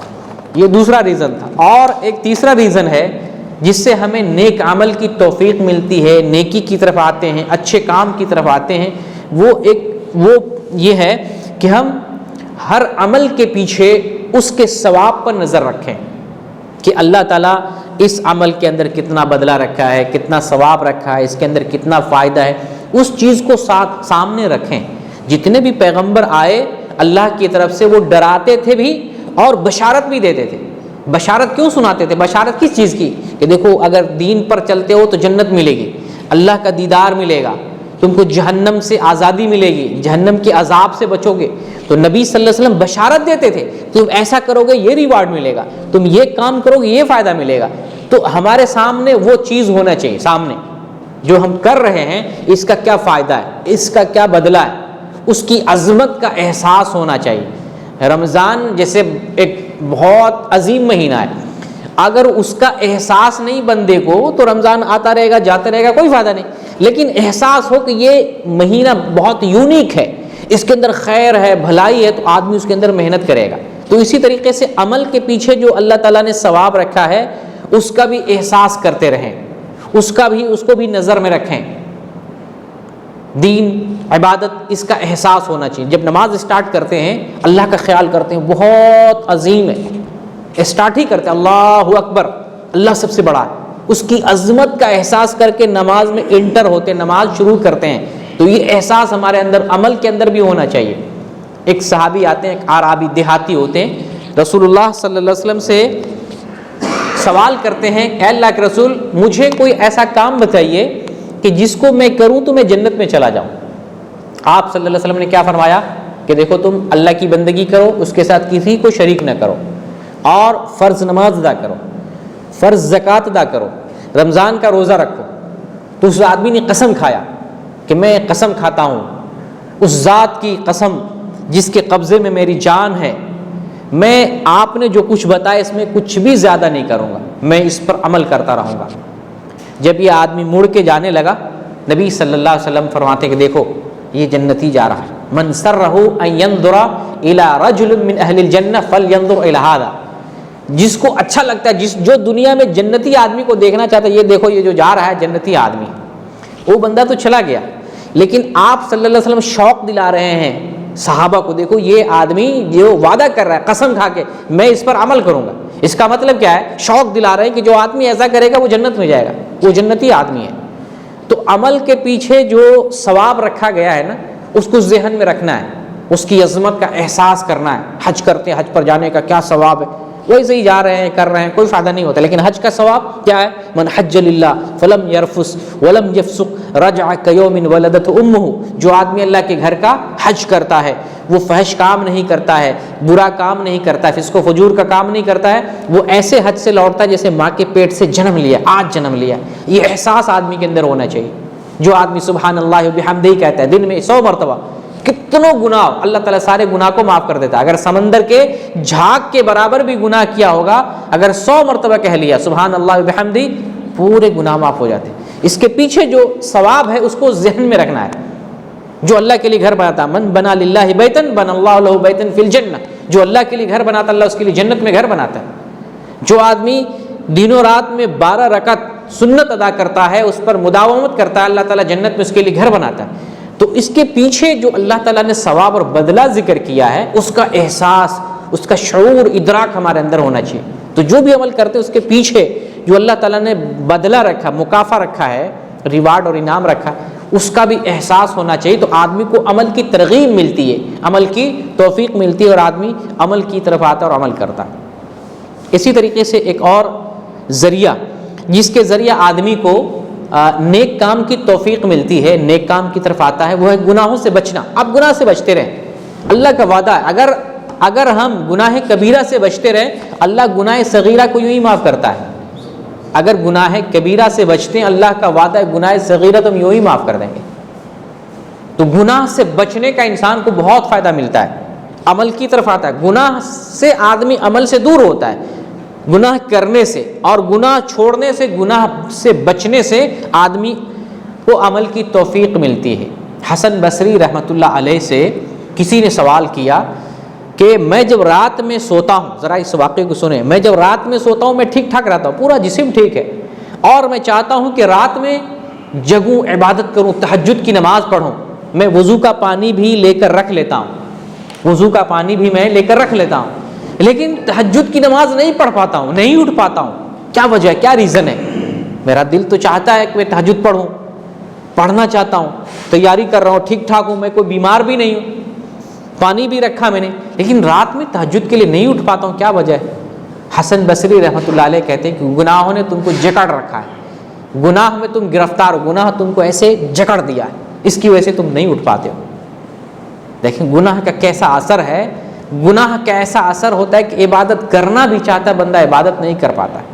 A: یہ دوسرا ریزن تھا۔ اور ایک تیسرا ریزن ہے جس سے ہمیں نیک عمل کی توفیق ملتی ہے، نیکی کی طرف آتے ہیں، اچھے کام کی طرف آتے ہیں، وہ یہ ہے کہ ہم ہر عمل کے پیچھے اس کے ثواب پر نظر رکھیں کہ اللہ تعالیٰ اس عمل کے اندر کتنا بدلہ رکھا ہے، کتنا ثواب رکھا ہے، اس کے اندر کتنا فائدہ ہے، اس چیز کو سامنے رکھیں۔ جتنے بھی پیغمبر آئے اللہ کی طرف سے، وہ ڈراتے تھے بھی اور بشارت بھی دیتے تھے۔ بشارت کیوں سناتے تھے؟ بشارت کس چیز کی؟ کہ دیکھو اگر دین پر چلتے ہو تو جنت ملے گی، اللہ کا دیدار ملے گا، تم کو جہنم سے آزادی ملے گی، جہنم کے عذاب سے بچو گے۔ تو نبی صلی اللہ علیہ وسلم بشارت دیتے تھے، تم ایسا کرو گے یہ ریوارڈ ملے گا، تم یہ کام کرو گے یہ فائدہ ملے گا۔ تو ہمارے سامنے وہ چیز ہونا چاہیے، سامنے جو ہم کر رہے ہیں اس کا کیا فائدہ ہے، اس کا کیا بدلہ ہے، اس کی عظمت کا احساس ہونا چاہیے۔ رمضان جیسے ایک بہت عظیم مہینہ ہے، اگر اس کا احساس نہیں بندے کو تو رمضان آتا رہے گا جاتا رہے گا، کوئی فائدہ نہیں۔ لیکن احساس ہو کہ یہ مہینہ بہت یونیک ہے، اس کے اندر خیر ہے، بھلائی ہے، تو آدمی اس کے اندر محنت کرے گا۔ تو اسی طریقے سے عمل کے پیچھے جو اللہ تعالیٰ نے ثواب رکھا ہے اس کا بھی احساس کرتے رہیں، اس کو بھی نظر میں رکھیں۔ دین، عبادت، اس کا احساس ہونا چاہیے۔ جب نماز اسٹارٹ کرتے ہیں اللہ کا خیال کرتے ہیں بہت عظیم ہے، اسٹارٹ ہی کرتے ہیں اللہ اکبر، اللہ سب سے بڑا ہے، اس کی عظمت کا احساس کر کے نماز میں انٹر ہوتے ہیں، نماز شروع کرتے ہیں۔ تو یہ احساس ہمارے اندر، عمل کے اندر بھی ہونا چاہیے۔ ایک صحابی آتے ہیں، ایک عربی دیہاتی ہوتے ہیں، رسول اللہ صلی اللہ علیہ وسلم سے سوال کرتے ہیں، اے اللہ کے رسول مجھے کوئی ایسا کام بتائیے کہ جس کو میں کروں تو میں جنت میں چلا جاؤں۔ آپ صلی اللہ علیہ وسلم نے کیا فرمایا کہ دیکھو تم اللہ کی بندگی کرو، اس کے ساتھ کسی کو شریک نہ کرو، اور فرض نماز ادا کرو، فرض زکوٰۃ ادا کرو، رمضان کا روزہ رکھو۔ تو اس آدمی نے قسم کھایا کہ میں قسم کھاتا ہوں اس ذات کی قسم جس کے قبضے میں میری جان ہے، میں آپ نے جو کچھ بتایا اس میں کچھ بھی زیادہ نہیں کروں گا، میں اس پر عمل کرتا رہوں گا۔ جب یہ آدمی مڑ کے جانے لگا، نبی صلی اللہ علیہ وسلم فرماتے کہ دیکھو یہ جنتی جا رہا ہے، من سرہ ان ينظر الى رجل من اہل الجنہ فلینظر الى هذا، جس کو اچھا لگتا ہے، جو دنیا میں جنتی آدمی کو دیکھنا چاہتا ہے، یہ دیکھو یہ جو جا رہا ہے جنتی آدمی، وہ بندہ تو چلا گیا، لیکن آپ صلی اللہ علیہ وسلم شوق دلا رہے ہیں صحابہ کو، دیکھو یہ آدمی جو وعدہ کر رہا ہے قسم کھا کے میں اس پر عمل کروں گا، اس کا مطلب کیا ہے؟ شوق دلا رہے ہیں کہ جو آدمی ایسا کرے گا وہ جنت میں جائے گا، وہ جنتی آدمی ہے۔ تو عمل کے پیچھے جو ثواب رکھا گیا ہے نا، اس کو ذہن میں رکھنا ہے، اس کی عظمت کا احساس کرنا ہے۔ حج کرتے ہیں، حج پر جانے کا کیا ثواب ہے، ویسے ہی جا رہے ہیں کر رہے ہیں، کوئی فائدہ نہیں ہوتا، لیکن حج کا ثواب کیا ہے؟ من حج للہ فلم یرفس ولم یفسق رجع کیوم ولدت امہ، جو آدمی اللہ کے گھر کا حج کرتا ہے وہ فحش کام نہیں کرتا ہے، برا کام نہیں کرتا ہے، فسق و فجور کا کام نہیں کرتا ہے، وہ ایسے حج سے لوٹتا ہے جیسے ماں کے پیٹ سے جنم لیا، آج جنم لیا۔ یہ احساس آدمی کے اندر ہونا چاہیے۔ جو آدمی سبحان اللہ وبحمدہ کہتا ہے دن میں 100 مرتبہ، کتنوں گناہ اللہ تعالیٰ سارے گناہ کو معاف کر دیتا ہے۔ اگر سمندر کے جھاگ کے برابر بھی گناہ کیا ہوگا، اگر 100 مرتبہ کہہ لیا سبحان اللہ وبحمدہ، پورے گناہ معاف ہو جاتے ہیں۔ اس کے پیچھے جو ثواب ہے اس کو ذہن میں رکھنا ہے۔ جو اللہ کے لیے گھر بناتا، من بنا للہ بیتن بنا اللہ لہ بیتن فی الجنہ، جو اللہ کے لیے گھر بناتا اللہ اس کے لیے جنت میں گھر بناتا ہے۔ جو آدمی دن و رات میں 12 رکعت سنت ادا کرتا ہے، اس پر مداومت کرتا ہے، اللہ تعالیٰ جنت میں اس کے لیے گھر بناتا ہے۔ تو اس کے پیچھے جو اللہ تعالیٰ نے ثواب اور بدلہ ذکر کیا ہے، اس کا احساس، اس کا شعور، ادراک ہمارے اندر ہونا چاہیے۔ تو جو بھی عمل کرتے ہیں اس کے پیچھے جو اللہ تعالیٰ نے بدلہ رکھا، مکافہ رکھا ہے، ریوارڈ اور انعام رکھا، اس کا بھی احساس ہونا چاہیے۔ تو آدمی کو عمل کی ترغیب ملتی ہے، عمل کی توفیق ملتی ہے، اور آدمی عمل کی طرف آتا ہے اور عمل کرتا ہے۔ اسی طریقے سے ایک اور ذریعہ جس کے ذریعہ آدمی کو نیک کام کی توفیق ملتی ہے، نیک کام کی طرف آتا ہے، وہ ہے گناہوں سے بچنا۔ آپ گناہ سے بچتے رہیں، اللہ کا وعدہ ہے، اگر ہم گناہ کبیرہ سے بچتے رہیں، اللہ گناہ صغیرہ کو یوں ہی معاف کرتا ہے۔ اگر گناہ کبیرہ سے بچتے ہیں، اللہ کا وعدہ ہے گناہ صغیرہ تو ہم یوں ہی معاف کر دیں گے۔ تو گناہ سے بچنے کا انسان کو بہت فائدہ ملتا ہے، عمل کی طرف آتا ہے۔ گناہ سے آدمی عمل سے دور ہوتا ہے، گناہ کرنے سے اور گناہ چھوڑنے سے، گناہ سے بچنے سے آدمی کو عمل کی توفیق ملتی ہے۔ حسن بصری رحمۃ اللہ علیہ سے کسی نے سوال کیا کہ میں جب رات میں سوتا ہوں، ذرا اس واقعے کو سنیں، میں جب رات میں سوتا ہوں میں ٹھیک ٹھاک رہتا ہوں، پورا جسم ٹھیک ہے، اور میں چاہتا ہوں کہ رات میں جگوں، عبادت کروں، تہجد کی نماز پڑھوں، میں وضو کا پانی بھی لے کر رکھ لیتا ہوں، وضو کا پانی بھی میں لے کر رکھ لیتا ہوں، لیکن تہجد کی نماز نہیں پڑھ پاتا ہوں، نہیں اٹھ پاتا ہوں۔ کیا وجہ ہے، کیا ریزن ہے؟ میرا دل تو چاہتا ہے کہ میں تہجد پڑھوں، پڑھنا چاہتا ہوں، تیاری کر رہا ہوں، ٹھیک ٹھاک ہوں، میں کوئی بیمار بھی نہیں ہوں، پانی بھی رکھا میں نے، لیکن رات میں تہجد کے لیے نہیں اٹھ پاتا ہوں، کیا وجہ ہے؟ حسن بصری رحمۃ اللہ علیہ کہتے ہیں کہ گناہوں نے تم کو جکڑ رکھا ہے، گناہ میں تم گرفتار ہو، گناہ تم کو ایسے جکڑ دیا ہے، اس کی وجہ سے تم نہیں اٹھ پاتے ہو۔ دیکھیں گناہ کا کیسا اثر ہے، گناہ کا ایسا اثر ہوتا ہے کہ عبادت کرنا بھی چاہتا ہے بندہ، عبادت نہیں کر پاتا ہے۔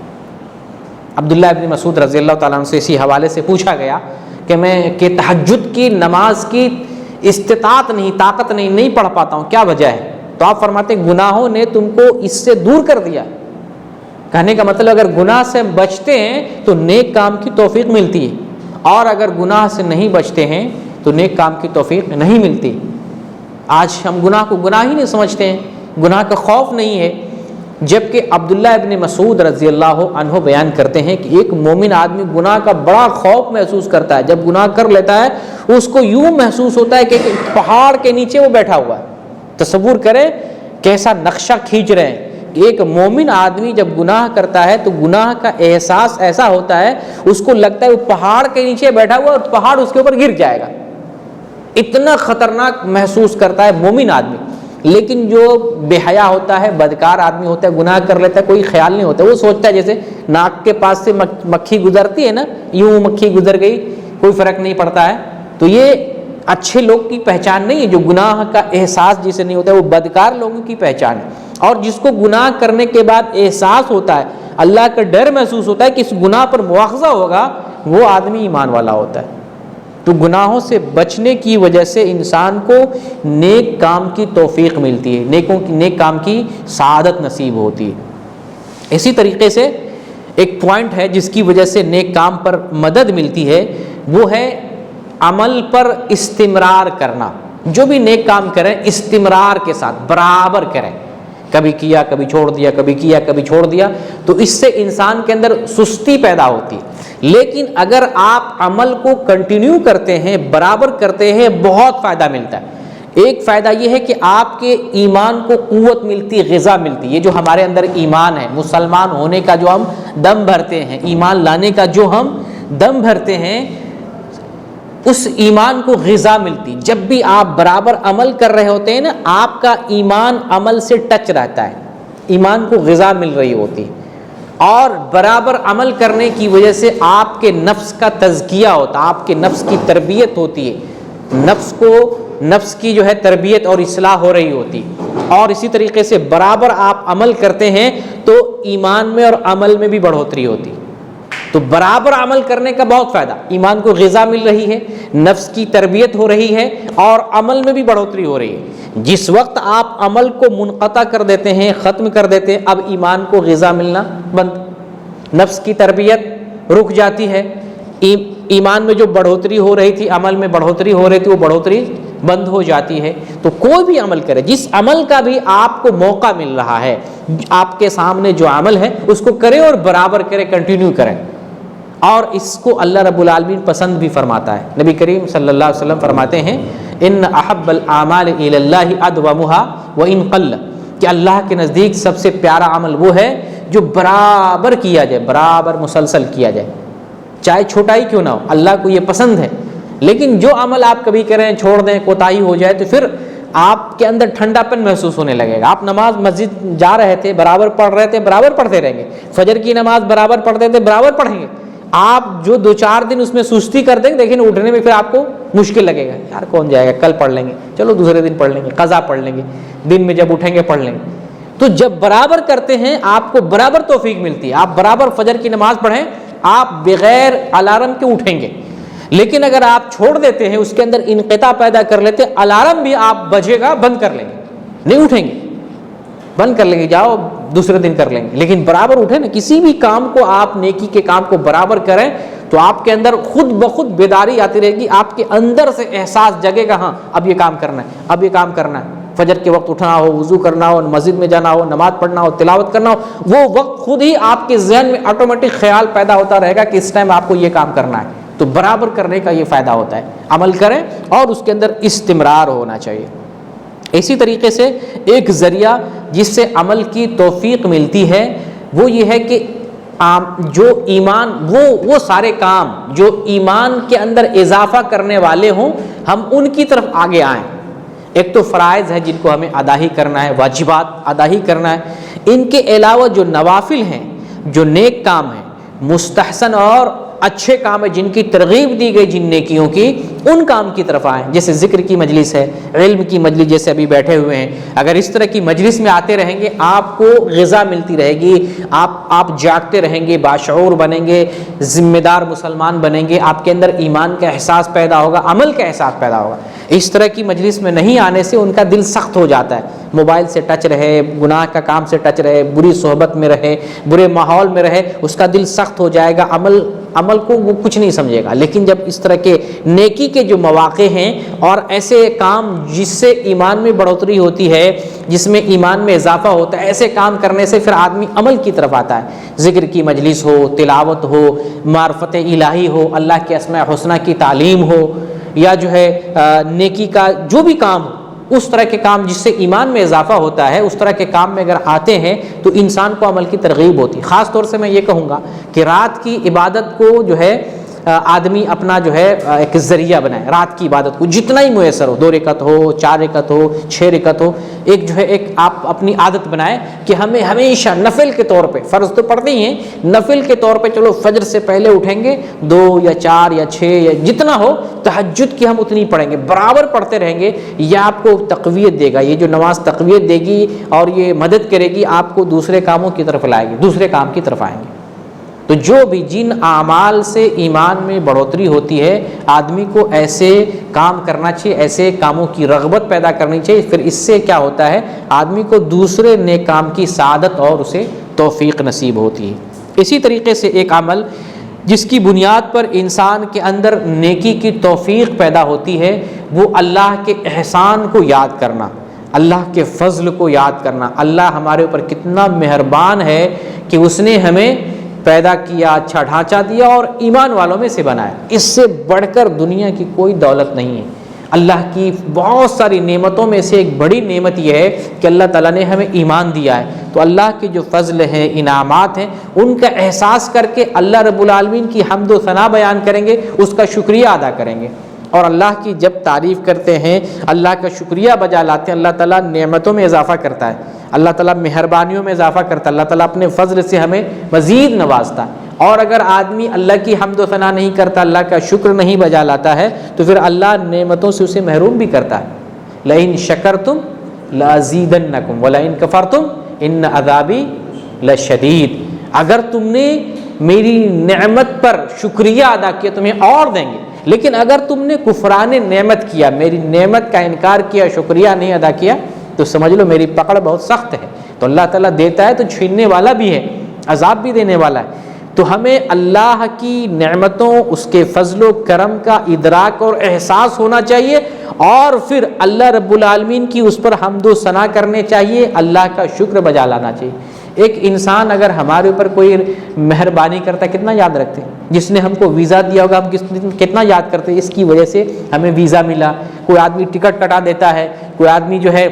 A: عبداللہ ابن مسعود رضی اللہ تعالیٰ عنہ سے اسی حوالے سے پوچھا گیا کہ تہجد کی نماز کی استطاعت نہیں، طاقت نہیں پڑھ پاتا ہوں، کیا وجہ ہے؟ تو آپ فرماتے ہیں گناہوں نے تم کو اس سے دور کر دیا۔ کہنے کا مطلب اگر گناہ سے بچتے ہیں تو نیک کام کی توفیق ملتی ہے، اور اگر گناہ سے نہیں بچتے ہیں تو نیک کام کی توفیق نہیں ملتی۔ آج ہم گناہ کو گناہ ہی نہیں سمجھتے ہیں، گناہ کا خوف نہیں ہے، جبکہ عبداللہ ابن مسعود رضی اللہ عنہ بیان کرتے ہیں کہ ایک مومن آدمی گناہ کا بڑا خوف محسوس کرتا ہے، جب گناہ کر لیتا ہے اس کو یوں محسوس ہوتا ہے کہ ایک پہاڑ کے نیچے وہ بیٹھا ہوا ہے۔ تصور کریں کیسا نقشہ کھینچ رہے ہیں کہ ایک مومن آدمی جب گناہ کرتا ہے تو گناہ کا احساس ایسا ہوتا ہے، اس کو لگتا ہے وہ پہاڑ کے نیچے بیٹھا ہوا اور پہاڑ اس کے اوپر گر جائے گا، اتنا خطرناک محسوس کرتا ہے مومن آدمی۔ لیکن جو بے حیا ہوتا ہے، بدکار آدمی ہوتا ہے، گناہ کر لیتا ہے، کوئی خیال نہیں ہوتا، وہ سوچتا ہے جیسے ناک کے پاس سے مکھی گزرتی ہے نا، یوں مکھی گزر گئی، کوئی فرق نہیں پڑتا ہے۔ تو یہ اچھے لوگ کی پہچان نہیں ہے، جو گناہ کا احساس جسے نہیں ہوتا ہے، وہ بدکار لوگوں کی پہچان ہے۔ اور جس کو گناہ کرنے کے بعد احساس ہوتا ہے، اللہ کا ڈر محسوس ہوتا ہے کہ اس گناہ پر مواخذہ ہوگا، وہ آدمی ایمان والا ہوتا ہے۔ تو گناہوں سے بچنے کی وجہ سے انسان کو نیک کام کی توفیق ملتی ہے، نیک کام کی سعادت نصیب ہوتی ہے۔ اسی طریقے سے ایک پوائنٹ ہے جس کی وجہ سے نیک کام پر مدد ملتی ہے، وہ ہے عمل پر استمرار کرنا۔ جو بھی نیک کام کریں استمرار کے ساتھ برابر کریں، کبھی کیا کبھی چھوڑ دیا، کبھی کیا کبھی چھوڑ دیا، تو اس سے انسان کے اندر سستی پیدا ہوتی ہے۔ لیکن اگر آپ عمل کو کنٹینیو کرتے ہیں، برابر کرتے ہیں، بہت فائدہ ملتا ہے۔ ایک فائدہ یہ ہے کہ آپ کے ایمان کو قوت ملتی، غذا ملتی۔ یہ جو ہمارے اندر ایمان ہے، مسلمان ہونے کا جو ہم دم بھرتے ہیں، ایمان لانے کا جو ہم دم بھرتے ہیں، اس ایمان کو غذا ملتی۔ جب بھی آپ برابر عمل کر رہے ہوتے ہیں نا، آپ کا ایمان عمل سے ٹچ رہتا ہے، ایمان کو غذا مل رہی ہوتی، اور برابر عمل کرنے کی وجہ سے آپ کے نفس کا تزکیہ ہوتا، آپ کے نفس کی تربیت ہوتی ہے، نفس کی جو ہے تربیت اور اصلاح ہو رہی ہوتی۔ اور اسی طریقے سے برابر آپ عمل کرتے ہیں تو ایمان میں اور عمل میں بھی بڑھوتری ہوتی۔ تو برابر عمل کرنے کا بہت فائدہ، ایمان کو غذا مل رہی ہے، نفس کی تربیت ہو رہی ہے، اور عمل میں بھی بڑھوتری ہو رہی ہے۔ جس وقت آپ عمل کو منقطع کر دیتے ہیں، ختم کر دیتے ہیں، اب ایمان کو غذا ملنا بند، نفس کی تربیت رک جاتی ہے، ایمان میں جو بڑھوتری ہو رہی تھی، عمل میں بڑھوتری ہو رہی تھی، وہ بڑھوتری بند ہو جاتی ہے۔ تو کوئی بھی عمل کرے، جس عمل کا بھی آپ کو موقع مل رہا ہے، آپ کے سامنے جو عمل ہے اس کو کرے اور برابر کرے، کنٹینیو کریں۔ اور اس کو اللہ رب العالمین پسند بھی فرماتا ہے۔ نبی کریم صلی اللہ علیہ وسلم فرماتے ہیں ان احب الاعمال الی اللہ ادومها وان قل، کہ اللہ کے نزدیک سب سے پیارا عمل وہ ہے جو برابر کیا جائے، برابر مسلسل کیا جائے، چاہے چھوٹا ہی کیوں نہ ہو، اللہ کو یہ پسند ہے۔ لیکن جو عمل آپ کبھی کریں، چھوڑ دیں، کوتاہی ہو جائے، تو پھر آپ کے اندر ٹھنڈا پن محسوس ہونے لگے گا۔ آپ نماز مسجد جا رہے تھے، برابر پڑھ رہے تھے، برابر پڑھتے رہیں گے، فجر کی نماز برابر پڑھتے تھے، برابر پڑھیں گے۔ آپ جو 2-4 دن اس میں سستی کر دیں گے، لیکن اٹھنے میں پھر آپ کو مشکل لگے گا، یار کون جائے گا، کل پڑھ لیں گے، چلو دوسرے دن پڑھ لیں گے، قضا پڑھ لیں گے، دن میں جب اٹھیں گے پڑھ لیں گے۔ تو جب برابر کرتے ہیں آپ کو برابر توفیق ملتی ہے، آپ برابر فجر کی نماز پڑھیں، آپ بغیر الارم کے اٹھیں گے۔ لیکن اگر آپ چھوڑ دیتے ہیں، اس کے اندر انقطاع پیدا کر لیتے، الارم بھی آپ بجے گا بند کر لیں گے، نہیں اٹھیں گے، بند کر لیں گے، جاؤ دوسرے دن کر لیں گے۔ لیکن برابر اٹھیں نا، کسی بھی کام کو آپ نیکی کے کام کو برابر کریں تو آپ کے اندر خود بخود بیداری آتی رہے گی، آپ کے اندر سے احساس جگے گا، ہاں اب یہ کام کرنا ہے، اب یہ کام کرنا ہے۔ فجر کے وقت اٹھنا ہو، وضو کرنا ہو، مسجد میں جانا ہو، نماز پڑھنا ہو، تلاوت کرنا ہو، وہ وقت خود ہی آپ کے ذہن میں آٹومیٹک خیال پیدا ہوتا رہے گا کہ اس ٹائم آپ کو یہ کام کرنا ہے۔ تو برابر کرنے کا یہ فائدہ ہوتا ہے، عمل کریں اور اس کے اندر استمرار ہونا چاہیے۔ اسی طریقے سے ایک ذریعہ جس سے عمل کی توفیق ملتی ہے وہ یہ ہے کہ جو ایمان، وہ سارے کام جو ایمان کے اندر اضافہ کرنے والے ہوں، ہم ان کی طرف آگے آئیں۔ ایک تو فرائض ہے جن کو ہمیں ادا ہی کرنا ہے، واجبات ادا ہی کرنا ہے۔ ان کے علاوہ جو نوافل ہیں، جو نیک کام ہیں، مستحسن اور اچھے کام ہیں، جن کی ترغیب دی گئی جن نیکیوں کی، ان کام کی طرف آئیں۔ جیسے ذکر کی مجلس ہے، علم کی مجلس، جیسے ابھی بیٹھے ہوئے ہیں، اگر اس طرح کی مجلس میں آتے رہیں گے، آپ کو غذا ملتی رہے گی، آپ جاگتے رہیں گے، باشعور بنیں گے، ذمہ دار مسلمان بنیں گے، آپ کے اندر ایمان کا احساس پیدا ہوگا، عمل کا احساس پیدا ہوگا۔ اس طرح کی مجلس میں نہیں آنے سے ان کا دل سخت ہو جاتا ہے، موبائل سے ٹچ رہے، گناہ کا کام سے ٹچ رہے، بری صحبت میں رہے، برے ماحول میں رہے، اس کا دل سخت ہو جائے گا، عمل کو وہ کچھ نہیں سمجھے گا۔ لیکن جب اس طرح کے نیکی کے جو مواقع ہیں اور ایسے کام جس سے ایمان میں بڑھوتری ہوتی ہے، جس میں ایمان میں اضافہ ہوتا ہے، ایسے کام کرنے سے پھر آدمی عمل کی طرف آتا ہے۔ ذکر کی مجلس ہو، تلاوت ہو، معرفت الہی ہو، اللہ کے اسماء حسنہ کی تعلیم ہو، یا جو ہے نیکی کا جو بھی کام ہو، اس طرح کے کام جس سے ایمان میں اضافہ ہوتا ہے، اس طرح کے کام میں اگر آتے ہیں تو انسان کو عمل کی ترغیب ہوتی ہے۔ خاص طور سے میں یہ کہوں گا کہ رات کی عبادت کو جو ہے آدمی اپنا جو ہے ایک ذریعہ بنائے، رات کی عبادت کو جتنا ہی میسر ہو، 2 رکعت ہو، 4 رکعت ہو، 6 رکعت ہو، ایک جو ہے ایک آپ اپنی عادت بنائے کہ ہمیں ہمیشہ نفل کے طور پہ، فرض تو پڑھتے ہی ہیں، نفل کے طور پہ چلو فجر سے پہلے اٹھیں گے، 2 یا 4 یا 6 یا جتنا ہو، تہجد کی ہم اتنی پڑھیں گے، برابر پڑھتے رہیں گے۔ یہ آپ کو تقویت دے گا، یہ جو نماز تقویت دے گی اور یہ مدد کرے گی، آپ کو دوسرے کاموں کی طرف لائے گی، دوسرے کام کی طرف آئیں گے۔ تو جو بھی جن اعمال سے ایمان میں بڑھوتری ہوتی ہے، آدمی کو ایسے کام کرنا چاہیے، ایسے کاموں کی رغبت پیدا کرنی چاہیے۔ پھر اس سے کیا ہوتا ہے، آدمی کو دوسرے نیک کام کی سعادت اور اسے توفیق نصیب ہوتی ہے۔ اسی طریقے سے ایک عمل جس کی بنیاد پر انسان کے اندر نیکی کی توفیق پیدا ہوتی ہے، وہ اللہ کے احسان کو یاد کرنا، اللہ کے فضل کو یاد کرنا، اللہ ہمارے اوپر کتنا مہربان ہے کہ اس نے ہمیں پیدا کیا، اچھا ڈھانچہ دیا اور ایمان والوں میں سے بنایا۔ اس سے بڑھ کر دنیا کی کوئی دولت نہیں ہے۔ اللہ کی بہت ساری نعمتوں میں سے ایک بڑی نعمت یہ ہے کہ اللہ تعالیٰ نے ہمیں ایمان دیا ہے۔ تو اللہ کے جو فضل ہیں، انعامات ہیں، ان کا احساس کر کے اللہ رب العالمین کی حمد و ثنا بیان کریں گے، اس کا شکریہ ادا کریں گے۔ اور اللہ کی جب تعریف کرتے ہیں، اللہ کا شکریہ بجا لاتے ہیں، اللہ تعالیٰ نعمتوں میں اضافہ کرتا ہے، اللہ تعالیٰ مہربانیوں میں اضافہ کرتا ہے، اللہ تعالیٰ اپنے فضل سے ہمیں مزید نوازتا ہے۔ اور اگر آدمی اللہ کی حمد و ثنا نہیں کرتا، اللہ کا شکر نہیں بجا لاتا ہے، تو پھر اللہ نعمتوں سے اسے محروم بھی کرتا ہے۔ لئن شکرتم لازیدنکم ولئن کفرتم ان عذابی لشدید، اگر تم نے میری نعمت پر شکریہ ادا کیا تمہیں اور دیں گے، لیکن اگر تم نے کفران نعمت کیا، میری نعمت کا انکار کیا، شکریہ نہیں ادا کیا، تو سمجھ لو میری پکڑ بہت سخت ہے۔ تو اللہ تعالیٰ دیتا ہے تو چھیننے والا بھی ہے، عذاب بھی دینے والا ہے۔ تو ہمیں اللہ کی نعمتوں، اس کے فضل و کرم کا ادراک اور احساس ہونا چاہیے، اور پھر اللہ رب العالمین کی اس پر حمد و ثنا کرنے چاہیے، اللہ کا شکر بجا لانا چاہیے۔ ایک انسان اگر ہمارے اوپر کوئی مہربانی کرتا ہے کتنا یاد رکھتے ہیں، جس نے ہم کو ویزا دیا ہوگا ہم کتنا یاد کرتے ہیں، اس کی وجہ سے ہمیں ویزا ملا۔ کوئی آدمی ٹکٹ کٹا دیتا ہے، کوئی آدمی جو ہے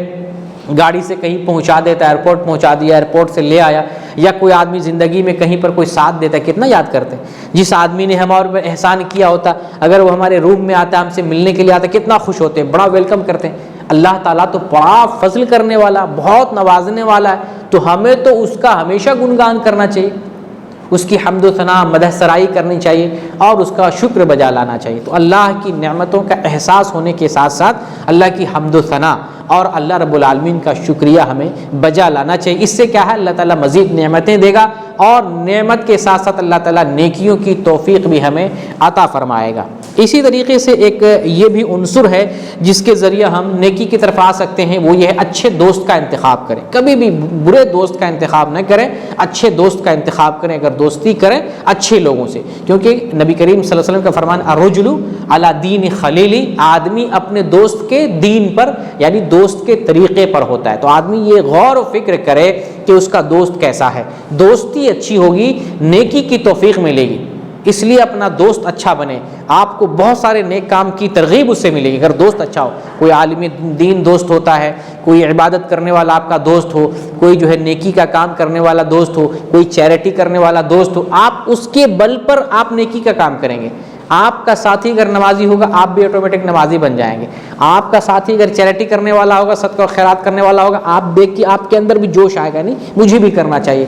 A: گاڑی سے کہیں پہنچا دیتا ہے، ایئرپورٹ پہنچا دیا، ایئرپورٹ سے لے آیا، یا کوئی آدمی زندگی میں کہیں پر کوئی ساتھ دیتا ہے، کتنا یاد کرتے ہیں۔ جس آدمی نے ہمارے اوپر احسان کیا ہوتا، اگر وہ ہمارے روم میں آتا ہے، ہم سے ملنے کے لیے آتا ہے، کتنا خوش ہوتے ہیں، بڑا ویلکم کرتے ہیں۔ اللہ تعالیٰ تو بڑا فضل کرنے والا، بہت نوازنے والا ہے، تو ہمیں تو اس کا ہمیشہ گنگان کرنا چاہیے، اس کی حمد و ثنا، مدح سرائی کرنی چاہیے، اور اس کا شکر بجا لانا چاہیے۔ تو اللہ کی نعمتوں کا احساس ہونے کے ساتھ ساتھ اللہ کی حمد و ثنا اور اللہ رب العالمین کا شکریہ ہمیں بجا لانا چاہیے۔ اس سے کیا ہے، اللہ تعالیٰ مزید نعمتیں دے گا، اور نعمت کے ساتھ ساتھ اللہ تعالیٰ نیکیوں کی توفیق بھی ہمیں عطا فرمائے گا۔ اسی طریقے سے ایک یہ بھی عنصر ہے جس کے ذریعے ہم نیکی کی طرف آ سکتے ہیں، وہ یہ ہے اچھے دوست کا انتخاب کریں۔ کبھی بھی برے دوست کا انتخاب نہ کریں، اچھے دوست کا انتخاب کریں۔ اگر دوستی کریں اچھے لوگوں سے، کیونکہ نبی کریم صلی اللہ علیہ وسلم کا فرمان الرجل علی دین خلیلی، آدمی اپنے دوست کے دین پر یعنی دوست کے طریقے پر ہوتا ہے۔ تو آدمی یہ غور و فکر کرے کہ اس کا دوست کیسا ہے، دوستی اچھی ہوگی نیکی کی توفیق ملے گی، اس لیے اپنا دوست اچھا بنے، آپ کو بہت سارے نیک کام کی ترغیب اس سے ملے گی اگر دوست اچھا ہو۔ کوئی عالم دین دوست ہوتا ہے، کوئی عبادت کرنے والا آپ کا دوست ہو، کوئی جو ہے نیکی کا کام کرنے والا دوست ہو، کوئی چیریٹی کرنے والا دوست ہو، آپ اس کے بل پر آپ نیکی کا کام کریں گے۔ آپ کا ساتھی اگر نمازی ہوگا آپ بھی آٹومیٹک نمازی بن جائیں گے۔ آپ کا ساتھی اگر چیریٹی کرنے والا ہوگا، صدقہ و خیرات کرنے والا ہوگا، آپ دیکھ کے آپ کے اندر بھی جوش آئے گا، نہیں مجھے بھی کرنا چاہیے۔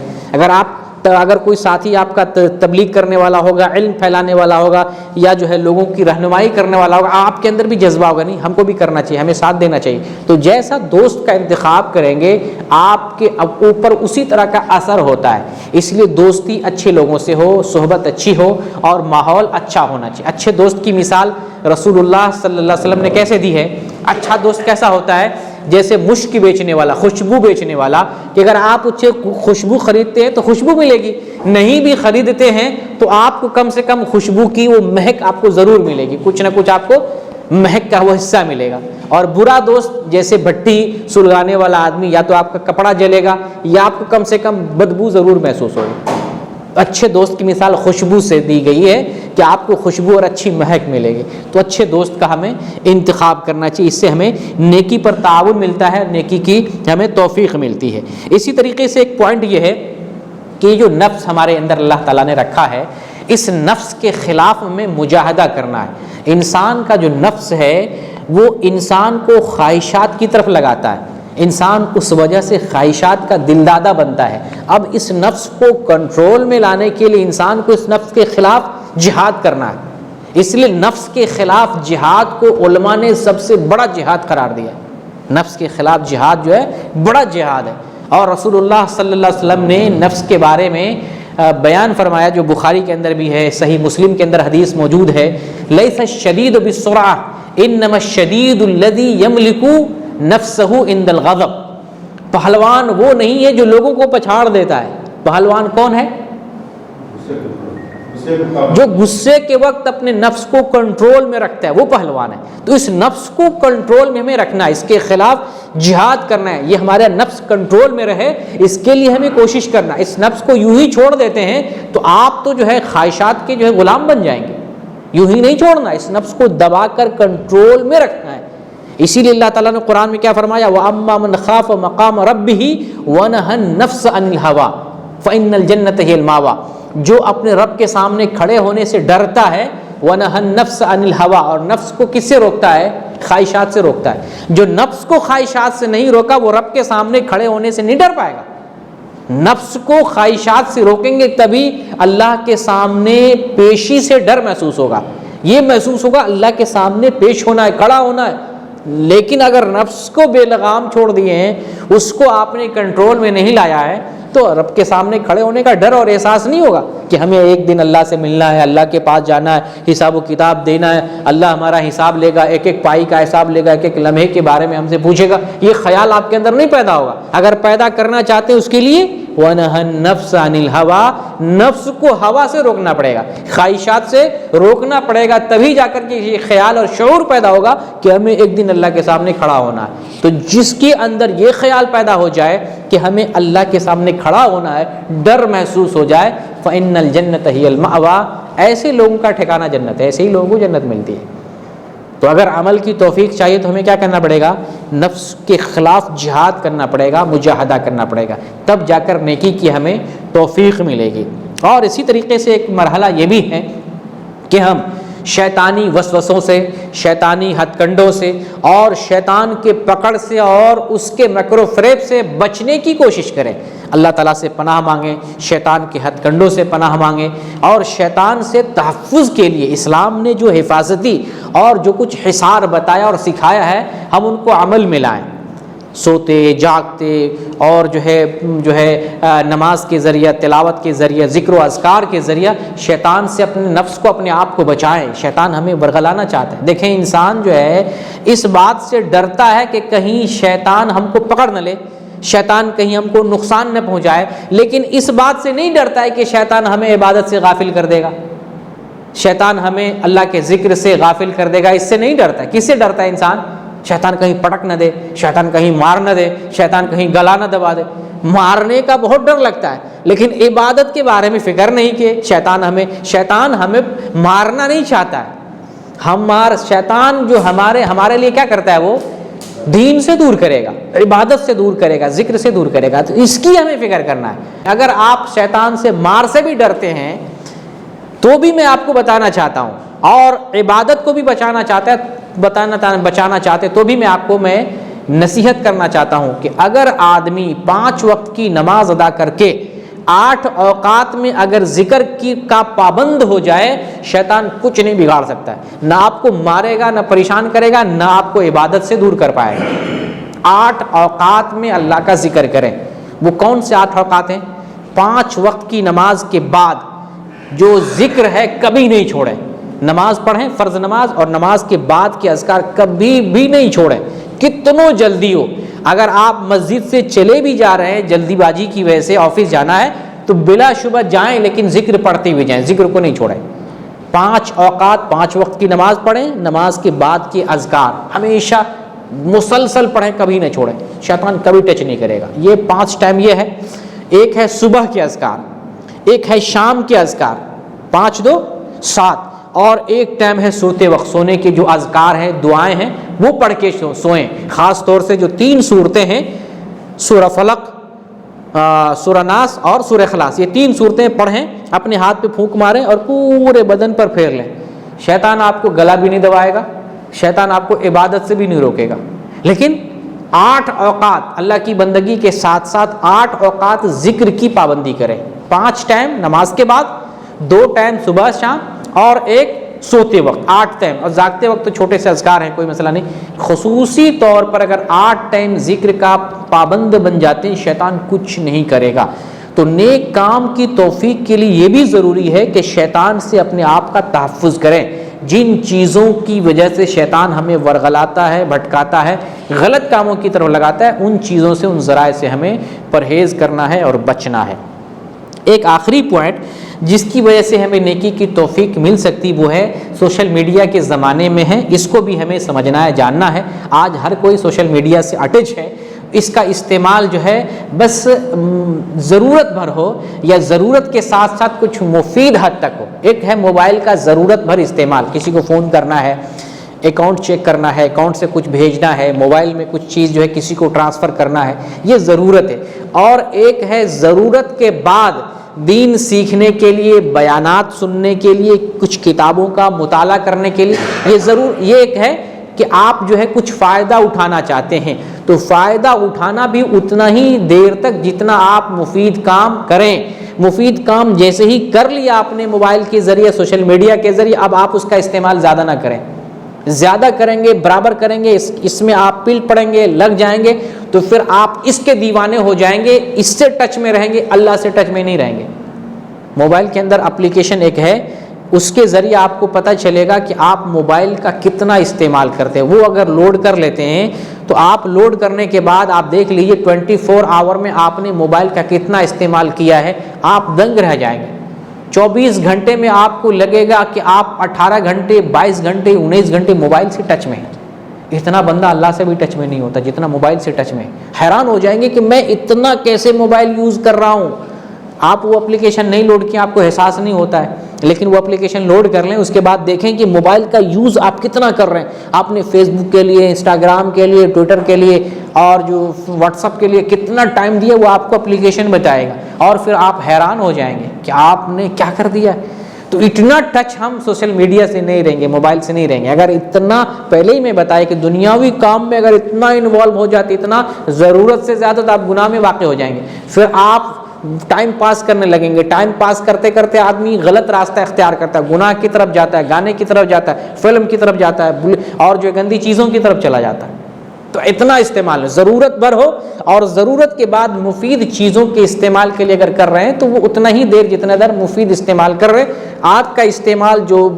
A: اگر کوئی ساتھی آپ کا تبلیغ کرنے والا ہوگا، علم پھیلانے والا ہوگا، یا جو ہے لوگوں کی رہنمائی کرنے والا ہوگا، آپ کے اندر بھی جذبہ ہوگا، نہیں ہم کو بھی کرنا چاہیے، ہمیں ساتھ دینا چاہیے۔ تو جیسا دوست کا انتخاب کریں گے آپ کے اوپر اسی طرح کا اثر ہوتا ہے۔ اس لیے دوستی اچھے لوگوں سے ہو، صحبت اچھی ہو، اور ماحول اچھا ہونا چاہیے۔ اچھے دوست کی مثال رسول اللہ صلی اللہ علیہ وسلم نے کیسے دی ہے؟ اچھا دوست کیسا ہوتا ہے؟ جیسے مشک بیچنے والا، خوشبو بیچنے والا، کہ اگر آپ اس سے خوشبو خریدتے ہیں تو خوشبو ملے گی، نہیں بھی خریدتے ہیں تو آپ کو کم سے کم خوشبو کی وہ مہک آپ کو ضرور ملے گی، کچھ نہ کچھ آپ کو مہک کا وہ حصہ ملے گا۔ اور برا دوست جیسے بھٹی سلگانے والا آدمی، یا تو آپ کا کپڑا جلے گا یا آپ کو کم سے کم بدبو ضرور محسوس ہوگی۔ اچھے دوست کی مثال خوشبو سے دی گئی ہے کہ آپ کو خوشبو اور اچھی مہک ملے گی۔ تو اچھے دوست کا ہمیں انتخاب کرنا چاہیے، اس سے ہمیں نیکی پر تعاون ملتا ہے، نیکی کی ہمیں توفیق ملتی ہے۔ اسی طریقے سے ایک پوائنٹ یہ ہے کہ جو نفس ہمارے اندر اللہ تعالیٰ نے رکھا ہے، اس نفس کے خلاف میں مجاہدہ کرنا ہے۔ انسان کا جو نفس ہے وہ انسان کو خواہشات کی طرف لگاتا ہے، انسان اس وجہ سے خواہشات کا دلدادہ بنتا ہے۔ اب اس نفس کو کنٹرول میں لانے کے لیے انسان کو اس نفس کے خلاف جہاد کرنا ہے۔ اس لیے نفس کے خلاف جہاد کو علماء نے سب سے بڑا جہاد قرار دیا ہے۔ نفس کے خلاف جہاد جو ہے بڑا جہاد ہے، اور رسول اللہ صلی اللہ علیہ وسلم نے نفس کے بارے میں بیان فرمایا، جو بخاری کے اندر بھی ہے، صحیح مسلم کے اندر حدیث موجود ہے، لیس الشدید بالسرعہ انما الشدید الذی یملک نفسہ عند الغضب۔ پہلوان وہ نہیں ہے جو لوگوں کو پچھاڑ دیتا ہے، پہلوان کون ہے؟ جو غصے کے وقت اپنے نفس کو کنٹرول میں رکھتا ہے وہ پہلوان ہے. تو اس نفس کو کنٹرول میں ہمیں رکھنا ہے, اس کے خلاف جہاد کرنا ہے, یہ ہمارا نفس کنٹرول میں رہے اس کے لیے ہمیں کوشش کرنا ہے. اس نفس کو یوں ہی چھوڑ دیتے ہیں تو آپ تو جو ہے خواہشات کے جو ہے غلام بن جائیں گے. یوں ہی نہیں چھوڑنا, اس نفس کو دبا کر کنٹرول میں رکھنا ہے. اسی لیے اللہ تعالیٰ نے قرآن میں کیا فرمایا, وَأَمَّا مَنْ خَافَ مَقَامَ رَبِّهِ وَنَهَى النَّفْسَ عَنِ الْهَوَىٰ فَإِنَّ الْجَنَّةَ هِيَ الْمَأْوَىٰ, جو اپنے رب کے سامنے کھڑے ہونے سے ڈرتا ہے, وَنَهَى النَّفْسَ عَنِ الْهَوَىٰ, اور نفس کو کس سے روکتا ہے, خواہشات سے روکتا ہے. جو نفس کو خواہشات سے نہیں روکا وہ رب کے سامنے کھڑے ہونے سے نہیں ڈر پائے گا. نفس کو خواہشات سے روکیں گے تبھی اللہ کے سامنے پیشی سے ڈر محسوس ہوگا, یہ محسوس ہوگا اللہ کے سامنے پیش ہونا ہے, کھڑا ہونا ہے. لیکن اگر نفس کو بے لگام چھوڑ دیے ہیں, اس کو آپ نے کنٹرول میں نہیں لایا ہے, تو رب کے سامنے کھڑے ہونے کا ڈر اور احساس نہیں ہوگا کہ ہمیں ایک دن اللہ سے ملنا ہے, اللہ کے پاس جانا ہے, حساب و کتاب دینا ہے, اللہ ہمارا حساب لے گا, ایک ایک پائی کا حساب لے گا, ایک ایک لمحے کے بارے میں ہم سے پوچھے گا. یہ خیال آپ کے اندر نہیں پیدا ہوگا. اگر پیدا کرنا چاہتے ہیں اس کے لیے وَنَهَى النَّفْسَ عَنِ الْهَوَىٰ, نفس کو ہوا سے روکنا پڑے گا, خواہشات سے روکنا پڑے گا, تبھی جا کر کے یہ خیال اور شعور پیدا ہوگا کہ ہمیں ایک دن اللہ کے سامنے کھڑا ہونا ہے. تو جس کے اندر یہ خیال پیدا ہو جائے کہ ہمیں اللہ کے سامنے کھڑا ہونا ہے, ڈر محسوس ہو جائے, فَإِنَّ الْجَنَّةَ هِيَ الْمَأْوَىٰ, ایسے لوگوں کا ٹھکانہ جنت ہے, ایسے ہی لوگوں کو جنت ملتی ہے. تو اگر عمل کی توفیق چاہیے تو ہمیں کیا کرنا پڑے گا, نفس کے خلاف جہاد کرنا پڑے گا, مجاہدہ کرنا پڑے گا, تب جا کر نیکی کی ہمیں توفیق ملے گی. اور اسی طریقے سے ایک مرحلہ یہ بھی ہے کہ ہم شیطانی وسوسوں سے, شیطانی ہتھ کنڈوں سے اور شیطان کے پکڑ سے اور اس کے مکر و فریب سے بچنے کی کوشش کریں. اللہ تعالیٰ سے پناہ مانگیں, شیطان کے ہتھ کنڈوں سے پناہ مانگیں, اور شیطان سے تحفظ کے لیے اسلام نے جو حفاظتی اور جو کچھ حصار بتایا اور سکھایا ہے ہم ان کو عمل میں لائیں. سوتے جاگتے اور جو ہے نماز کے ذریعہ, تلاوت کے ذریعہ, ذکر و اذکار کے ذریعہ شیطان سے اپنے نفس کو, اپنے آپ کو بچائیں. شیطان ہمیں ورغلانا چاہتا ہے. دیکھیں انسان جو ہے اس بات سے ڈرتا ہے کہ کہیں شیطان ہم کو پکڑ نہ لے, شیطان کہیں ہم کو نقصان نہ پہنچائے, لیکن اس بات سے نہیں ڈرتا ہے کہ شیطان ہمیں عبادت سے غافل کر دے گا, شیطان ہمیں اللہ کے ذکر سے غافل کر دے گا. اس سے نہیں ڈرتا. کس سے ڈرتا ہے انسان؟ شیطان کہیں پٹک نہ دے, شیطان کہیں مار نہ دے, شیطان کہیں گلا نہ دبا دے. مارنے کا بہت ڈر لگتا ہے, لیکن عبادت کے بارے میں فکر نہیں کہ شیطان ہمیں مارنا نہیں چاہتا ہے. شیطان جو ہمارے لیے کیا کرتا ہے, وہ دین سے دور کرے گا, عبادت سے دور کرے گا, ذکر سے دور کرے گا. تو اس کی ہمیں فکر کرنا ہے. اگر آپ شیطان سے مار سے بھی ڈرتے ہیں تو بھی میں آپ کو بتانا چاہتا ہوں, اور عبادت کو بھی بچانا چاہتے تو بھی میں نصیحت کرنا چاہتا ہوں کہ اگر آدمی 5 وقت کی نماز ادا کر کے 8 اوقات میں اگر ذکر کا پابند ہو جائے, شیطان کچھ نہیں بگاڑ سکتا ہے. نہ آپ کو مارے گا, نہ پریشان کرے گا, نہ آپ کو عبادت سے دور کر پائے گا. 8 اوقات میں اللہ کا ذکر کریں. وہ کون سے 8 اوقات ہیں؟ 5 وقت کی نماز کے بعد جو ذکر ہے کبھی نہیں چھوڑیں. نماز پڑھیں, فرض نماز, اور نماز کے بعد کے اذکار کبھی بھی نہیں چھوڑیں, کتنوں جلدی ہو. اگر آپ مسجد سے چلے بھی جا رہے ہیں, جلدی بازی کی وجہ سے آفس جانا ہے, تو بلا شبہ جائیں, لیکن ذکر پڑھتے ہوئے جائیں, ذکر کو نہیں چھوڑیں. 5 اوقات 5 وقت کی نماز پڑھیں, نماز کے بعد کے اذکار ہمیشہ مسلسل پڑھیں, کبھی نہ چھوڑیں. شیطان کبھی ٹچ نہیں کرے گا. یہ 5 ٹائم یہ ہے. ایک ہے صبح کے اذکار, ایک ہے شام کے اذکار, 5 2 7, اور ایک ٹائم ہے سوتے وقت, سونے کے جو اذکار ہیں, دعائیں ہیں, وہ پڑھ کے سوئیں. خاص طور سے جو 3 صورتیں ہیں, سورہ فلق, سورہ ناس اور سورہ اخلاص, یہ 3 صورتیں پڑھیں, اپنے ہاتھ پہ پھونک ماریں اور پورے بدن پر پھیر لیں. شیطان آپ کو گلا بھی نہیں دبائے گا, شیطان آپ کو عبادت سے بھی نہیں روکے گا. لیکن 8 اوقات اللہ کی بندگی کے ساتھ ساتھ 8 اوقات ذکر کی پابندی کریں. 5 ٹائم نماز کے بعد, 2 ٹائم صبح شام, اور ایک سوتے وقت. 8 ٹائم, اور جاگتے وقت تو چھوٹے سے اذکار ہیں, کوئی مسئلہ نہیں. خصوصی طور پر اگر 8 ٹائم ذکر کا پابند بن جاتے ہیں, شیطان کچھ نہیں کرے گا. تو نیک کام کی توفیق کے لیے یہ بھی ضروری ہے کہ شیطان سے اپنے آپ کا تحفظ کریں. جن چیزوں کی وجہ سے شیطان ہمیں ورغلاتا ہے, بھٹکاتا ہے, غلط کاموں کی طرف لگاتا ہے, ان چیزوں سے, ان ذرائع سے ہمیں پرہیز کرنا ہے اور بچنا ہے. ایک آخری پوائنٹ جس کی وجہ سے ہمیں نیکی کی توفیق مل سکتی وہ ہے سوشل میڈیا کے زمانے میں ہے. اس کو بھی ہمیں سمجھنا ہے, جاننا ہے. آج ہر کوئی سوشل میڈیا سے اٹیچ ہے. اس کا استعمال جو ہے بس ضرورت بھر ہو یا ضرورت کے ساتھ ساتھ کچھ مفید حد تک ہو. ایک ہے موبائل کا ضرورت بھر استعمال, کسی کو فون کرنا ہے, اکاؤنٹ چیک کرنا ہے, اکاؤنٹ سے کچھ بھیجنا ہے, موبائل میں کچھ چیز جو ہے کسی کو ٹرانسفر کرنا ہے, یہ ضرورت ہے. اور ایک ہے ضرورت کے بعد دین سیکھنے کے لیے, بیانات سننے کے لیے, کچھ کتابوں کا مطالعہ کرنے کے لیے. یہ ایک ہے کہ آپ جو ہے کچھ فائدہ اٹھانا چاہتے ہیں تو فائدہ اٹھانا بھی اتنا ہی دیر تک جتنا آپ مفید کام کریں. مفید کام جیسے ہی کر لیا آپ نے موبائل کے ذریعے, سوشل میڈیا کے ذریعے, اب آپ اس کا استعمال زیادہ نہ کریں. زیادہ کریں گے, برابر کریں گے, اس میں آپ پل پڑیں گے, لگ جائیں گے تو پھر آپ اس کے دیوانے ہو جائیں گے, اس سے ٹچ میں رہیں گے, اللہ سے ٹچ میں نہیں رہیں گے. موبائل کے اندر اپلیکیشن ایک ہے, اس کے ذریعے آپ کو پتہ چلے گا کہ آپ موبائل کا کتنا استعمال کرتے ہیں. وہ اگر لوڈ کر لیتے ہیں تو آپ لوڈ کرنے کے بعد آپ دیکھ لیجئے 24 آور میں آپ نے موبائل کا کتنا استعمال کیا ہے, آپ دنگ رہ جائیں گے. 24 گھنٹے میں آپ کو لگے گا کہ آپ 18 گھنٹے 22 گھنٹے 19 گھنٹے موبائل سے ٹچ میں ہیں. اتنا بندہ اللہ سے بھی ٹچ میں نہیں ہوتا جتنا موبائل سے ٹچ میں. حیران ہو جائیں گے کہ میں اتنا کیسے موبائل یوز کر رہا ہوں. آپ وہ اپلیکیشن نہیں لوڈ کیا, آپ کو احساس نہیں ہوتا ہے, لیکن وہ اپلیکیشن لوڈ کر لیں, اس کے بعد دیکھیں کہ موبائل کا یوز آپ کتنا کر رہے ہیں. آپ نے فیس بک کے لیے, انسٹاگرام کے لیے, ٹویٹر کے لیے اور جو واٹس ایپ کے لیے کتنا ٹائم دیا وہ آپ کو اپلیکیشن بتائے گا, اور پھر آپ حیران ہو جائیں گے کہ آپ نے کیا کر دیا. تو اتنا ٹچ ہم سوشل میڈیا سے نہیں رہیں گے, موبائل سے نہیں رہیں گے. اگر اتنا پہلے ہی میں بتایا کہ دنیاوی کام میں اگر اتنا انوالو ہو جاتے, اتنا ضرورت سے زیادہ, تو آپ گناہ میں واقع ہو جائیں گے. پھر آپ ٹائم پاس کرنے لگیں گے. ٹائم پاس کرتے کرتے آدمی غلط راستہ اختیار کرتا ہے, گناہ کی طرف جاتا ہے, گانے کی طرف جاتا ہے, فلم کی طرف جاتا ہے, اور جو گندی چیزوں کی طرف چلا جاتا ہے. تو اتنا استعمال ضرورت بھر ہو اور ضرورت کے بعد مفید چیزوں کے استعمال کے لیے اگر کر رہے ہیں تو وہ اتنا ہی دیر جتنا دیر مفید استعمال کر رہے ہیں. آج کا استعمال جو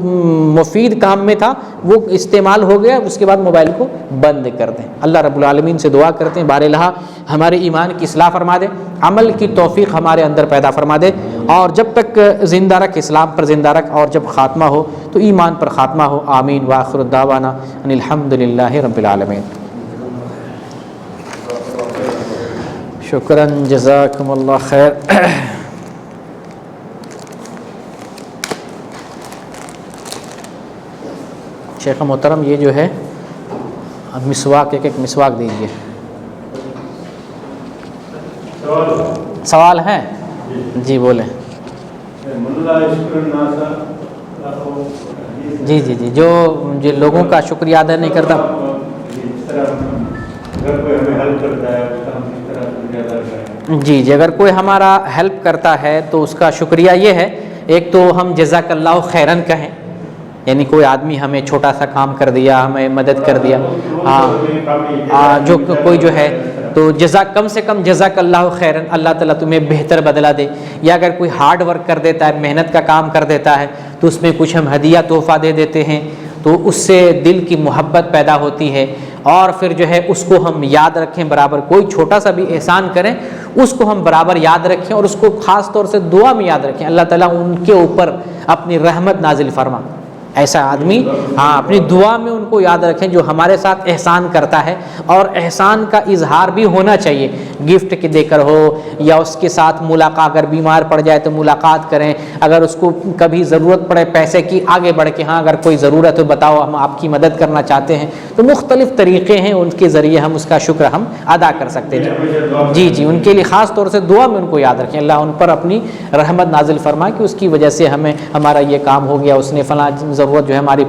A: مفید کام میں تھا وہ استعمال ہو گیا, اس کے بعد موبائل کو بند کر دیں. اللہ رب العالمین سے دعا کرتے ہیں بارالہ ہمارے ایمان کی اصلاح فرما دے, عمل کی توفیق ہمارے اندر پیدا فرما دے, اور جب تک زندہ رکھ اسلام پر زندہ رکھ, اور جب خاتمہ ہو تو ایمان پر خاتمہ ہو. آمین. وآخر دعوانا ان الحمد للہ رب العالمین. شکراً, جزاکم اللہ خیر. شیخ محترم یہ جو ہے مسواک, ایک مسواک دیجیے. سوال ہے؟ جی بولیں. جی جی جی, جو لوگوں کا شکریہ ادا نہیں کرتا. جی جی, اگر کوئی ہمارا ہیلپ کرتا ہے تو اس کا شکریہ یہ ہے, ایک تو ہم جزاک اللہ خیرن کہیں, یعنی کوئی آدمی ہمیں چھوٹا سا کام کر دیا, ہمیں مدد کر دیا, جو کوئی جو ہے تو کم سے کم جزاک اللہ خیرن, اللہ تعالیٰ تمہیں بہتر بدلہ دے. یا اگر کوئی ہارڈ ورک کر دیتا ہے, محنت کا کام کر دیتا ہے, تو اس میں کچھ ہم ہدیہ تحفہ دے دیتے ہیں, تو اس سے دل کی محبت پیدا ہوتی ہے. اور پھر جو ہے اس کو ہم یاد رکھیں برابر, کوئی چھوٹا سا بھی احسان کریں اس کو ہم برابر یاد رکھیں, اور اس کو خاص طور سے دعا میں یاد رکھیں. اللہ تعالیٰ ان کے اوپر اپنی رحمت نازل فرما. ایسا آدمی اپنی دعا میں ان کو یاد رکھیں جو ہمارے ساتھ احسان کرتا ہے. اور احسان کا اظہار بھی ہونا چاہیے, گفٹ کے دے کر ہو, یا اس کے ساتھ ملاقات, اگر بیمار پڑ جائے تو ملاقات کریں, اگر اس کو کبھی ضرورت پڑے پیسے کی آگے بڑھ کے, ہاں اگر کوئی ضرورت ہو بتاؤ, ہم آپ کی مدد کرنا چاہتے ہیں. تو مختلف طریقے ہیں ان کے ذریعے ہم اس کا شکر ہم ادا کر سکتے ہیں. جی جی, ان کے لیے خاص طور سے دعا میں ان کو یاد رکھیں, اللہ ان پر اپنی رحمت نازل فرمائے کہ اس کی وجہ سے ہمارا یہ کام ہو گیا, اس نے فلاں ضرورت جو ہے ہماری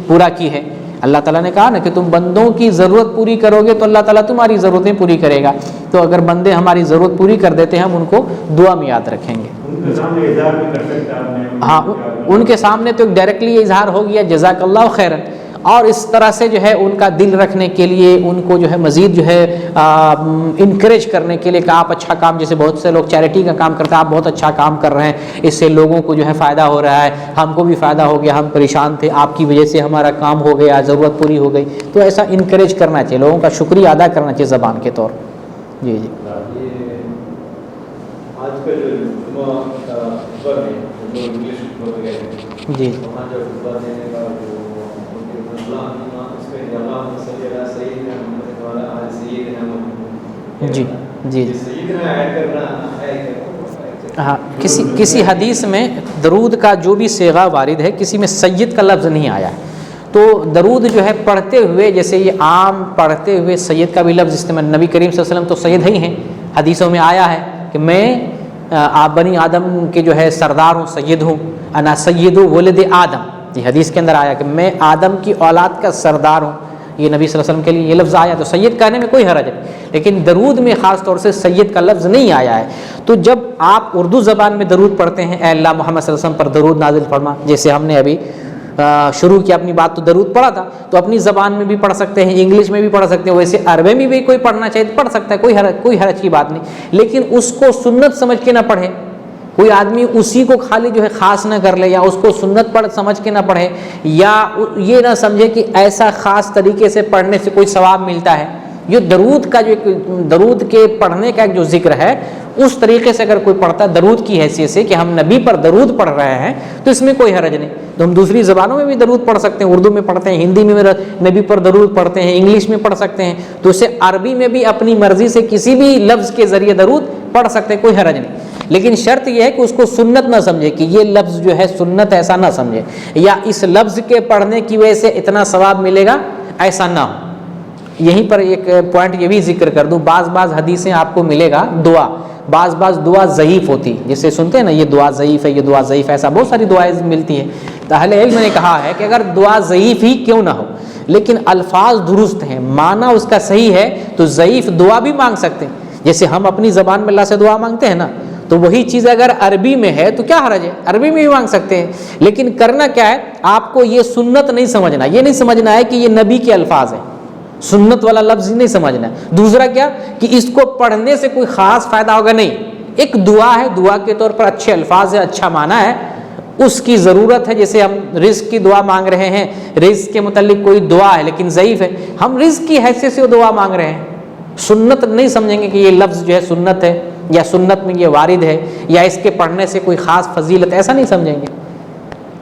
A: پورا کی ہے. اللہ تعالیٰ نے کہا نا کہ تم بندوں کی ضرورت پوری کرو گے تو اللہ تعالیٰ تمہاری ضرورتیں پوری کرے گا. تو اگر بندے ہماری ضرورت پوری کر دیتے ہیں ہم ان کو دعا میں یاد رکھیں گے. ہاں, ان کے سامنے تو ڈائریکٹلی اظہار ہو گیا جزاک اللہ خیرن, اور اس طرح سے جو ہے ان کا دل رکھنے کے لیے, ان کو جو ہے مزید جو ہے انکریج کرنے کے لیے کہ آپ اچھا کام, جیسے بہت سے لوگ چیریٹی کا کام کرتے ہیں, آپ بہت اچھا کام کر رہے ہیں, اس سے لوگوں کو جو ہے فائدہ ہو رہا ہے, ہم کو بھی فائدہ ہو گیا, ہم پریشان تھے, آپ کی وجہ سے ہمارا کام ہو گیا, ضرورت پوری ہو گئی. تو ایسا انکریج کرنا چاہیے, لوگوں کا شکریہ ادا کرنا چاہیے زبان کے طور. جی جی.
B: آج کل
A: جی
B: وہاں جو خطبہ دینے کا جو اس میں اللہ صلی اللہ سیدنا محمد والا آل سیدنا محمد
A: جی جی
B: سیدنا ایڈ کرنا ہے.
A: ہاں کسی حدیث میں درود کا جو بھی صیغہ وارد ہے کسی میں سید کا لفظ نہیں آیا ہے. تو درود جو ہے پڑھتے ہوئے جیسے یہ عام پڑھتے ہوئے سید کا بھی لفظ استعمال، نبی کریم صلی اللہ علیہ وسلم تو سید ہی ہیں، حدیثوں میں آیا ہے کہ میں آپ بنی آدم کے جو ہے سردار ہوں، سید ہوں، انا سید ولد آدم، یہ حدیث کے اندر آیا کہ میں آدم کی اولاد کا سردار ہوں. یہ نبی صلی اللہ علیہ وسلم کے لیے یہ لفظ آیا، تو سید کہنے میں کوئی حرج نہیں، لیکن درود میں خاص طور سے سید کا لفظ نہیں آیا ہے. تو جب آپ اردو زبان میں درود پڑھتے ہیں، اے اللہ محمد صلی اللہ علیہ وسلم پر درود نازل فرما، جیسے ہم نے ابھی شروع کیا اپنی بات تو درود پڑھا تھا، تو اپنی زبان میں بھی پڑھ سکتے ہیں، انگلش میں بھی پڑھ سکتے ہیں، ویسے عربی میں بھی کوئی پڑھنا چاہے تو پڑھ سکتا ہے، کوئی حرج کی بات نہیں. لیکن اس کو سنت سمجھ کے نہ پڑھے، کوئی آدمی اسی کو خالی جو ہے خاص نہ کر لے، یا اس کو سنت پڑھ سمجھ کے نہ پڑھے، یا یہ نہ سمجھے کہ ایسا خاص طریقے سے پڑھنے سے کوئی ثواب ملتا ہے. یہ درود کا جو درود کے پڑھنے کا ایک جو ذکر ہے، اس طریقے سے اگر کوئی پڑھتا ہے درود کی حیثیت سے کہ ہم نبی پر درود پڑھ رہے ہیں، تو اس میں کوئی حرج نہیں. تو ہم دوسری زبانوں میں بھی درود پڑھ سکتے ہیں، اردو میں پڑھتے ہیں، ہندی میں نبی پر درود پڑھتے ہیں، انگلش میں پڑھ سکتے ہیں، تو اسے عربی میں بھی اپنی مرضی سے کسی بھی لفظ کے ذریعے درود پڑھ سکتے ہیں، کوئی حرج نہیں. لیکن شرط یہ ہے کہ اس کو سنت نہ سمجھے، کہ یہ لفظ جو ہے سنت ایسا نہ سمجھے، یا اس لفظ کے پڑھنے کی وجہ سے اتنا ثواب ملے گا ایسا نہ ہو. یہیں پر ایک پوائنٹ یہ بھی ذکر کر دوں، بعض حدیثیں آپ کو ملے گا دعا، بعض دعا ضعیف ہوتی، جسے سنتے ہیں نا یہ دعا ضعیف ہے، یہ دعا ضعیف ہے، ایسا بہت ساری دعائیں ملتی ہیں. تو اہل علم نے کہا ہے کہ اگر دعا ضعیف ہی کیوں نہ ہو لیکن الفاظ درست ہیں، معنی اس کا صحیح ہے، تو ضعیف دعا بھی مانگ سکتے ہیں. جیسے ہم اپنی زبان میں اللہ سے دعا مانگتے ہیں نا، تو وہی چیز اگر عربی میں ہے تو کیا حرج ہے، عربی میں بھی مانگ سکتے ہیں. لیکن کرنا کیا ہے، آپ کو یہ سنت نہیں سمجھنا، یہ نہیں سمجھنا ہے کہ یہ نبی کے الفاظ ہیں، سنت والا لفظ نہیں سمجھنا ہے. دوسرا کیا کہ اس کو پڑھنے سے کوئی خاص فائدہ ہوگا، نہیں، ایک دعا ہے، دعا کے طور پر اچھے الفاظ ہے، اچھا معنی ہے، اس کی ضرورت ہے. جیسے ہم رزق کی دعا مانگ رہے ہیں، رزق کے متعلق کوئی دعا ہے لیکن ضعیف ہے، ہم رزق کی حیثیت سے دعا مانگ رہے ہیں، سنت نہیں سمجھیں گے کہ یہ لفظ جو ہے سنت ہے، یا سنت میں یہ وارد ہے، یا اس کے پڑھنے سے کوئی خاص فضیلت، ایسا نہیں سمجھیں گے.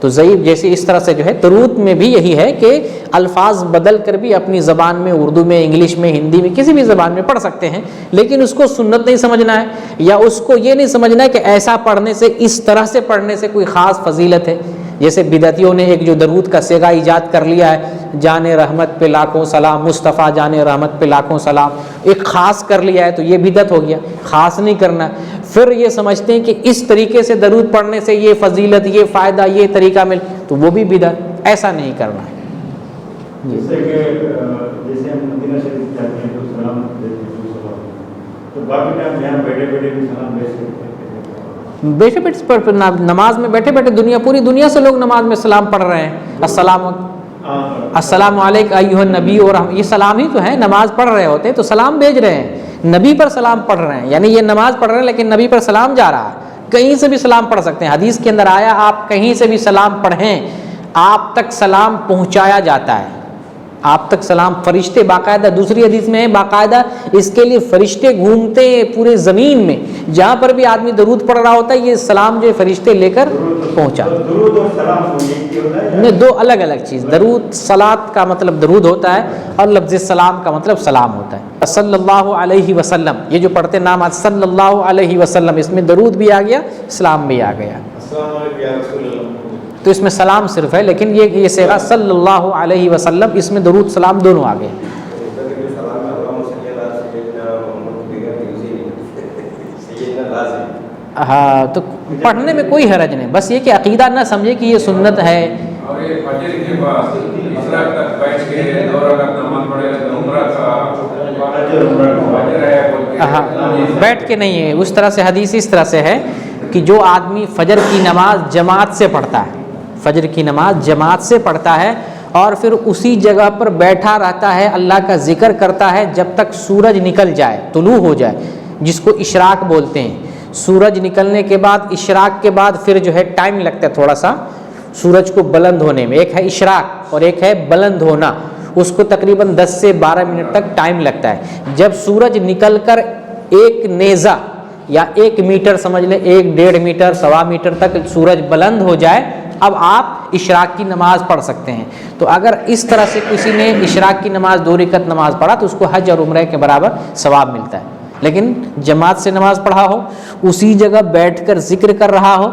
A: تو ضعیف جیسے اس طرح سے جو ہے درود میں بھی یہی ہے کہ الفاظ بدل کر بھی اپنی زبان میں، اردو میں، انگلش میں، ہندی میں، کسی بھی زبان میں پڑھ سکتے ہیں، لیکن اس کو سنت نہیں سمجھنا ہے، یا اس کو یہ نہیں سمجھنا ہے کہ ایسا پڑھنے سے، اس طرح سے پڑھنے سے کوئی خاص فضیلت ہے. جیسے بدعتیوں نے ایک جو درود کا صیغہ ایجاد کر لیا ہے، جان رحمت پہ لاکھوں سلام، مصطفیٰ جان رحمت پہ لاکھوں سلام، ایک خاص کر لیا ہے، تو یہ بدعت ہو گیا. خاص نہیں کرنا. پھر یہ سمجھتے ہیں کہ اس طریقے سے درود پڑھنے سے یہ فضیلت، یہ فائدہ، یہ طریقہ مل، تو وہ بھی بدعت، ایسا نہیں کرنا ہے.
C: جیسے ہم مدینہ شریف جاتے ہیں تو سلام دیتے ہیں، تو باقی ٹائم یہاں بیٹھے بیٹھے بھی سلام بھیج سکتے ہیں.
A: بیٹھے بیٹھے نماز میں بیٹھے بیٹھے پوری دنیا سے لوگ نماز میں سلام پڑھ رہے ہیں. السلام علیکم ایھا النبی، اور یہ سلام ہی تو ہے، نماز پڑھ رہے ہوتے تو سلام بھیج رہے ہیں، نبی پر سلام پڑھ رہے ہیں، یعنی یہ نماز پڑھ رہے ہیں لیکن نبی پر سلام جا رہا ہے. کہیں سے بھی سلام پڑھ سکتے ہیں. حدیث کے اندر آیا آپ کہیں سے بھی سلام پڑھیں، آپ تک سلام پہنچایا جاتا ہے، آپ تک سلام. فرشتے باقاعدہ، دوسری حدیث میں ہے باقاعدہ اس کے لیے فرشتے گھومتے ہیں پورے زمین میں، جہاں پر بھی آدمی درود پڑھ رہا ہوتا ہے یہ سلام جو فرشتے لے کر پہنچا.
C: درود اور سلام ایک ہی ہوتا ہے؟
A: نہیں، دو الگ الگ چیز. درود صلات کا مطلب درود ہوتا ہے، اور لفظ سلام کا مطلب سلام ہوتا ہے. صلی اللہ علیہ وسلم، یہ جو پڑھتے نام صلی اللہ علیہ وسلم، اس میں درود بھی آ گیا، سلام بھی آ گیا.
B: السلام علیکم یا رسول اللہ،
A: تو اس میں سلام صرف ہے، لیکن یہ صیغہ صلی اللہ علیہ وسلم، اس میں درود سلام دونوں آ گئے. ہاں، تو پڑھنے میں کوئی حرج نہیں، بس یہ کہ عقیدہ نہ سمجھے کہ یہ سنت ہے.
D: اور یہ فجر کے بعد مشرق تک بیٹھ کے دو رکعت نماز پڑھے تو عمرہ کا
A: ہاں، بیٹھ کے نہیں ہے، اس طرح سے حدیث اس طرح سے ہے کہ جو آدمی فجر کی نماز جماعت سے پڑھتا ہے، فجر کی نماز جماعت سے پڑھتا ہے، اور پھر اسی جگہ پر بیٹھا رہتا ہے، اللہ کا ذکر کرتا ہے جب تک سورج نکل جائے، طلوع ہو جائے، جس کو اشراق بولتے ہیں. سورج نکلنے کے بعد، اشراق کے بعد پھر جو ہے ٹائم لگتا ہے تھوڑا سا سورج کو بلند ہونے میں. ایک ہے اشراق اور ایک ہے بلند ہونا، اس کو تقریباً 10 سے 12 منٹ تک ٹائم لگتا ہے. جب سورج نکل کر ایک نیزہ یا 1 میٹر سمجھ لیں، 1 ڈیڑھ میٹر، 1.25 میٹر تک سورج بلند ہو جائے، اب آپ اشراق کی نماز پڑھ سکتے ہیں. تو اگر اس طرح سے کسی نے اشراق کی نماز 2 رکعت نماز پڑھا تو اس کو حج اور عمرہ کے برابر ثواب ملتا ہے. لیکن جماعت سے نماز پڑھا ہو, اسی جگہ بیٹھ کر ذکر کر رہا ہو,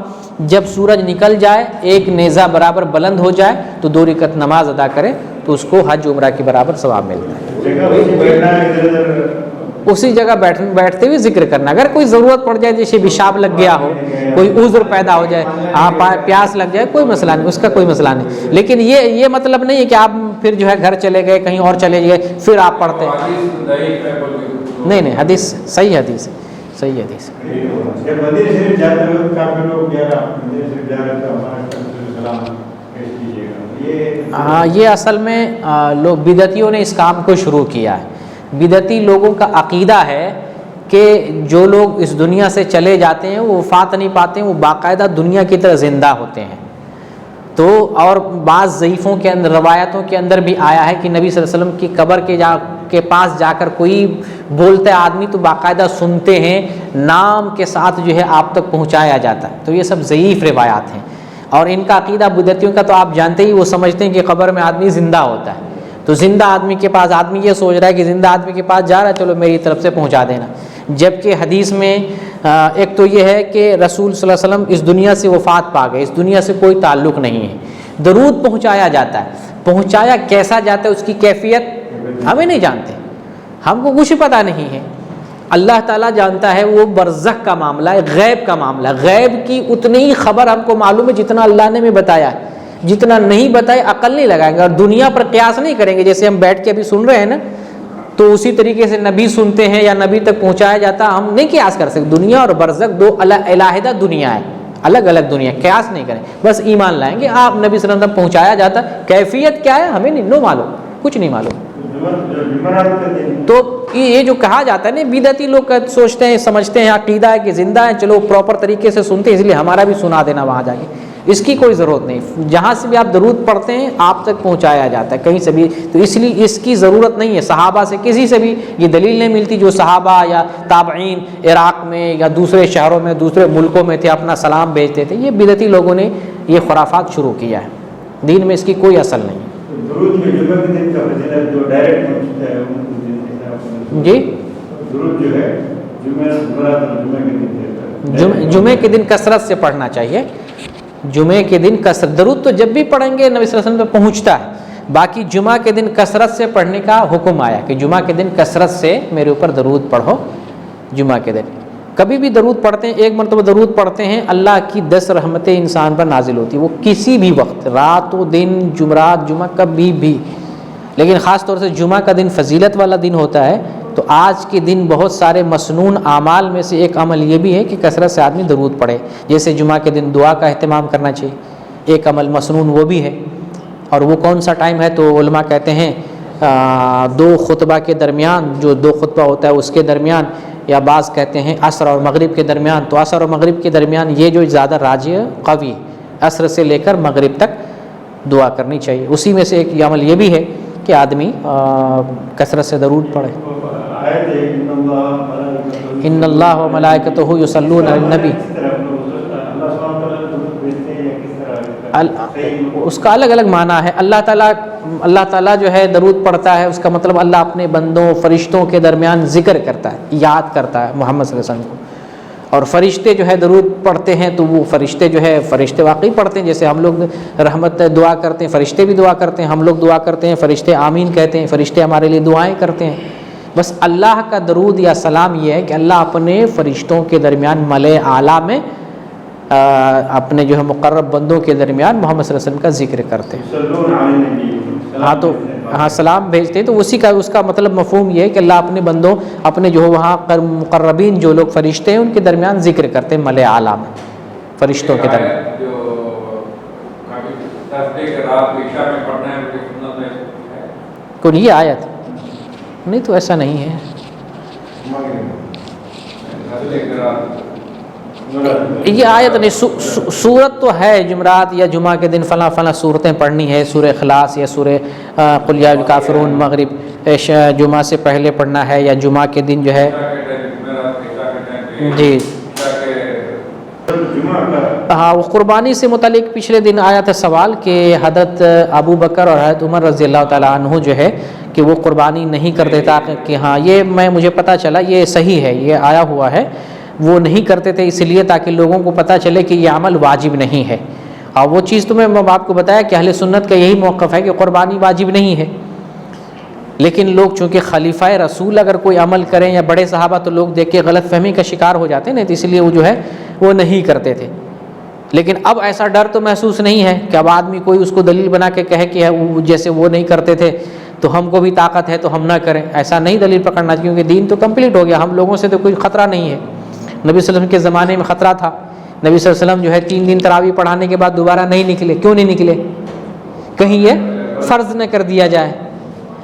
A: جب سورج نکل جائے, ایک نیزہ برابر بلند ہو جائے تو 2 رکعت نماز ادا کرے تو اس کو حج عمرہ کے برابر ثواب ملتا ہے.
C: جگہ وہی بیٹھنا ہے, ادھر ادھر
A: اسی جگہ بیٹھتے ہوئے ذکر کرنا. اگر کوئی ضرورت پڑ جائے, جیسے پیشاب لگ گیا ہو, کوئی عذر پیدا ہو جائے, پیاس لگ جائے, کوئی مسئلہ نہیں, اس کا کوئی مسئلہ نہیں. لیکن یہ مطلب نہیں ہے کہ آپ پھر جو ہے گھر چلے گئے, کہیں اور چلے گئے, پھر آپ پڑھتے ہیں. نہیں, حدیث صحیح حدیث ہے, صحیح حدیث.
C: جب مدینہ شریف جاتے ہوئے کافی لوگ مدینہ شریف جا رہے تھے, ہمارا سلام پیش کیجیے گا.
A: ہاں, یہ اصل میں لوگ بدعتیوں نے اس کام کو شروع کیا ہے. بدعتی لوگوں کا عقیدہ ہے کہ جو لوگ اس دنیا سے چلے جاتے ہیں وہ وفات نہیں پاتے ہیں, وہ باقاعدہ دنیا کی طرح زندہ ہوتے ہیں. تو اور بعض ضعیفوں کے اندر, روایتوں کے اندر بھی آیا ہے کہ نبی صلی اللہ علیہ وسلم کی قبر کے پاس جا کر کوئی بولتا ہے آدمی تو باقاعدہ سنتے ہیں, نام کے ساتھ جو ہے آپ تک پہنچایا جاتا ہے. تو یہ سب ضعیف روایات ہیں. اور ان کا عقیدہ بدعتیوں کا تو آپ جانتے ہی, وہ سمجھتے ہیں کہ قبر میں آدمی زندہ ہوتا ہے. تو زندہ آدمی کے پاس, آدمی یہ سوچ رہا ہے کہ زندہ آدمی کے پاس جا رہا ہے, چلو میری طرف سے پہنچا دینا. جبکہ حدیث میں ایک تو یہ ہے کہ رسول صلی اللہ علیہ وسلم اس دنیا سے وفات پا گئے, اس دنیا سے کوئی تعلق نہیں ہے. درود پہنچایا جاتا ہے, پہنچایا کیسا جاتا ہے اس کی کیفیت ہمیں نہیں جانتے, ہم کو کچھ پتہ نہیں ہے. اللہ تعالیٰ جانتا ہے, وہ برزخ کا معاملہ ہے, غیب کا معاملہ ہے. غیب کی اتنی ہی خبر ہم کو معلوم ہے جتنا اللہ نے ہمیں بتایا ہے. جتنا نہیں بتائے عقل نہیں لگائیں گے, اور دنیا پر قیاس نہیں کریں گے. جیسے ہم بیٹھ کے ابھی سن رہے ہیں نا, تو اسی طریقے سے نبی سنتے ہیں یا نبی تک پہنچایا جاتا, ہم نہیں قیاس کر سکتے. دنیا اور برزخ 2 علیحدہ دنیا ہے, الگ الگ دنیا, قیاس نہیں کریں. بس ایمان لائیں گے آپ نبی صلی اللہ علیہ وسلم پہنچایا جاتا, کیفیت کیا ہے ہمیں نہیں معلوم, کچھ نہیں معلوم. تو یہ جو کہا جاتا ہے نا, بدعتی لوگ سوچتے ہیں, سمجھتے ہیں عقیدہ ہے کہ زندہ ہے, چلو پراپر طریقے سے سنتے ہیں, اس لیے ہمارا بھی سنا دینا وہاں جا کے. اس کی کوئی ضرورت نہیں. جہاں سے بھی آپ درود پڑھتے ہیں آپ تک پہنچایا جاتا ہے, کہیں سے بھی. تو اس لیے اس کی ضرورت نہیں ہے. صحابہ سے کسی سے بھی یہ دلیل نہیں ملتی جو صحابہ یا تابعین عراق میں یا دوسرے شہروں میں, دوسرے ملکوں میں تھے, اپنا سلام بھیجتے تھے. یہ بدعتی لوگوں نے یہ خرافات شروع کیا ہے, دین میں اس کی کوئی اصل نہیں.
C: درود میں جمعہ کے دن کا فضیلت جو ڈائریکٹ پہنچتا ہے ان کو
A: جی,
C: درود جو ہے
A: جمعے کے دن کثرت سے پڑھنا چاہیے. جمعے کے دن کثرت, درود تو جب بھی پڑھیں گے نبی صلی اللہ علیہ وسلم پہ پہنچتا ہے. باقی جمعہ کے دن کثرت سے پڑھنے کا حکم آیا کہ جمعہ کے دن کثرت سے میرے اوپر درود پڑھو. جمعہ کے دن کبھی بھی درود پڑھتے ہیں, ایک مرتبہ درود پڑھتے ہیں, اللہ کی 10 رحمتیں انسان پر نازل ہوتی, وہ کسی بھی وقت, رات و دن, جمعرات جمعہ, کبھی بھی. لیکن خاص طور سے جمعہ کا دن فضیلت والا دن ہوتا ہے. تو آج کے دن بہت سارے مسنون اعمال میں سے ایک عمل یہ بھی ہے کہ کثرت سے آدمی درود پڑھے. جیسے جمعہ کے دن دعا کا اہتمام کرنا چاہیے, ایک عمل مسنون وہ بھی ہے. اور وہ کون سا ٹائم ہے, تو علماء کہتے ہیں 2 خطبہ کے درمیان, جو 2 خطبہ ہوتا ہے اس کے درمیان, یا بعض کہتے ہیں عصر اور مغرب کے درمیان. تو عصر اور مغرب کے درمیان یہ جو زیادہ راجح قوی, عصر سے لے کر مغرب تک دعا کرنی چاہیے. اسی میں سے ایک عمل یہ بھی ہے کہ آدمی کثرت سے درود پڑھے. ان اللہ و ملائکتہ یصلون علی النبی, اس کا الگ الگ معنی ہے. اللہ تعالیٰ جو ہے درود پڑھتا ہے, اس کا مطلب اللہ اپنے بندوں فرشتوں کے درمیان ذکر کرتا ہے, یاد کرتا ہے محمد صلی اللہ علیہ وسلم کو. اور فرشتے جو ہے درود پڑھتے ہیں, تو وہ فرشتے جو ہے, فرشتے واقعی پڑھتے ہیں. جیسے ہم لوگ رحمت دعا کرتے ہیں, فرشتے بھی دعا کرتے ہیں, ہم لوگ دعا کرتے ہیں, فرشتے آمین کہتے ہیں, فرشتے ہمارے لیے دعائیں کرتے ہیں. بس اللہ کا درود یا سلام یہ ہے کہ اللہ اپنے فرشتوں کے درمیان ملائے اعلیٰ میں اپنے جو ہے مقرب بندوں کے درمیان محمد صلی اللہ علیہ وسلم کا ذکر کرتے ہیں. ہاں, تو ہاں سلام بھیجتے ہیں. تو اسی کا اس کا مطلب مفہوم یہ ہے کہ اللہ اپنے بندوں, اپنے جو وہاں مقربین جو لوگ فرشتے ہیں ان کے درمیان ذکر کرتے ہیں ملائے اعلیٰ میں, فرشتوں کے درمیان. کون یہ آیت؟ نہیں تو ایسا نہیں ہے. یہ آیت نہیں, سورت تو ہے جمعرات یا جمعہ کے دن فلاں فلاں صورتیں پڑھنی ہے, سورہ اخلاص یا سورہ قل یا الکافرون مغرب جمعہ سے پہلے پڑھنا ہے, یا جمعہ کے دن جو ہے. جی,
C: جمعہ کا
A: ہاں وہ قربانی سے متعلق پچھلے دن آیا تھا سوال کہ حضرت ابو بکر اور حضرت عمر رضی اللہ تعالیٰ عنہ جو ہے کہ وہ قربانی نہیں کرتے تھے کہ ہاں یہ مجھے پتہ چلا یہ صحیح ہے، یہ آیا ہوا ہے، وہ نہیں کرتے تھے اس لیے تاکہ لوگوں کو پتہ چلے کہ یہ عمل واجب نہیں ہے۔ اور وہ چیز تو میں آپ کو بتایا کہ اہل سنت کا یہی موقف ہے کہ قربانی واجب نہیں ہے، لیکن لوگ چونکہ خلیفہ رسول اگر کوئی عمل کریں یا بڑے صحابہ تو لوگ دیکھ کے غلط فہمی کا شکار ہو جاتے ہیں نا، تو اس لیے وہ جو ہے وہ نہیں کرتے تھے۔ لیکن اب ایسا ڈر تو محسوس نہیں ہے کہ اب آدمی کوئی اس کو دلیل بنا کے کہے کہ جیسے وہ نہیں کرتے تھے تو ہم کو بھی طاقت ہے تو ہم نہ کریں، ایسا نہیں دلیل پکڑنا، کیونکہ دین تو کمپلیٹ ہو گیا، ہم لوگوں سے تو کوئی خطرہ نہیں ہے۔ نبی صلی اللہ علیہ وسلم کے زمانے میں خطرہ تھا، نبی صلی اللہ علیہ وسلم جو ہے 3 دن تراویح پڑھانے کے بعد دوبارہ نہیں نکلے۔ کیوں نہیں نکلے؟ کہیں یہ فرض نہ کر دیا جائے۔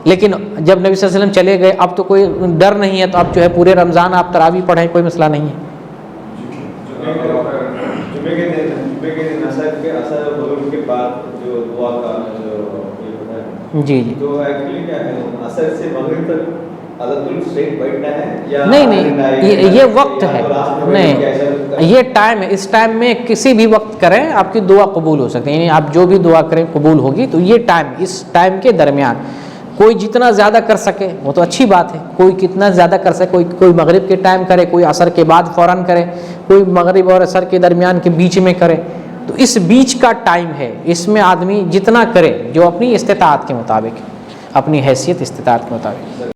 A: لیکن جب نبی صلی اللہ علیہ وسلم چلے گئے اب تو کوئی ڈر نہیں ہے، تو اب جو ہے پورے رمضان آپ تراویح پڑھیں، کوئی مسئلہ نہیں ہے۔
B: جمعے کے دن اثر بزرگ کے بعد جو دعا کا جو یہ ہوتا ہے
A: جی جی
B: تو ایکچولی کیا ہے اثر سے مغرب تک حضرت الشیخ بیٹھنا ہے یا
A: نہیں یہ وقت ہے، نہیں یہ ٹائم ہے، اس ٹائم میں کسی بھی وقت کریں آپ کی دعا قبول ہو سکتی ہے، یعنی آپ جو بھی دعا کریں قبول ہوگی۔ تو یہ ٹائم، اس ٹائم کے درمیان کوئی جتنا زیادہ کر سکے وہ تو اچھی بات ہے، کوئی کتنا زیادہ کر سکے، کوئی مغرب کے ٹائم کرے، کوئی عصر کے بعد فوراً کرے، کوئی مغرب اور عصر کے درمیان کے بیچ میں کرے۔ تو اس بیچ کا ٹائم ہے، اس میں آدمی جتنا کرے جو اپنی استطاعت کے مطابق، اپنی حیثیت استطاعت کے مطابق۔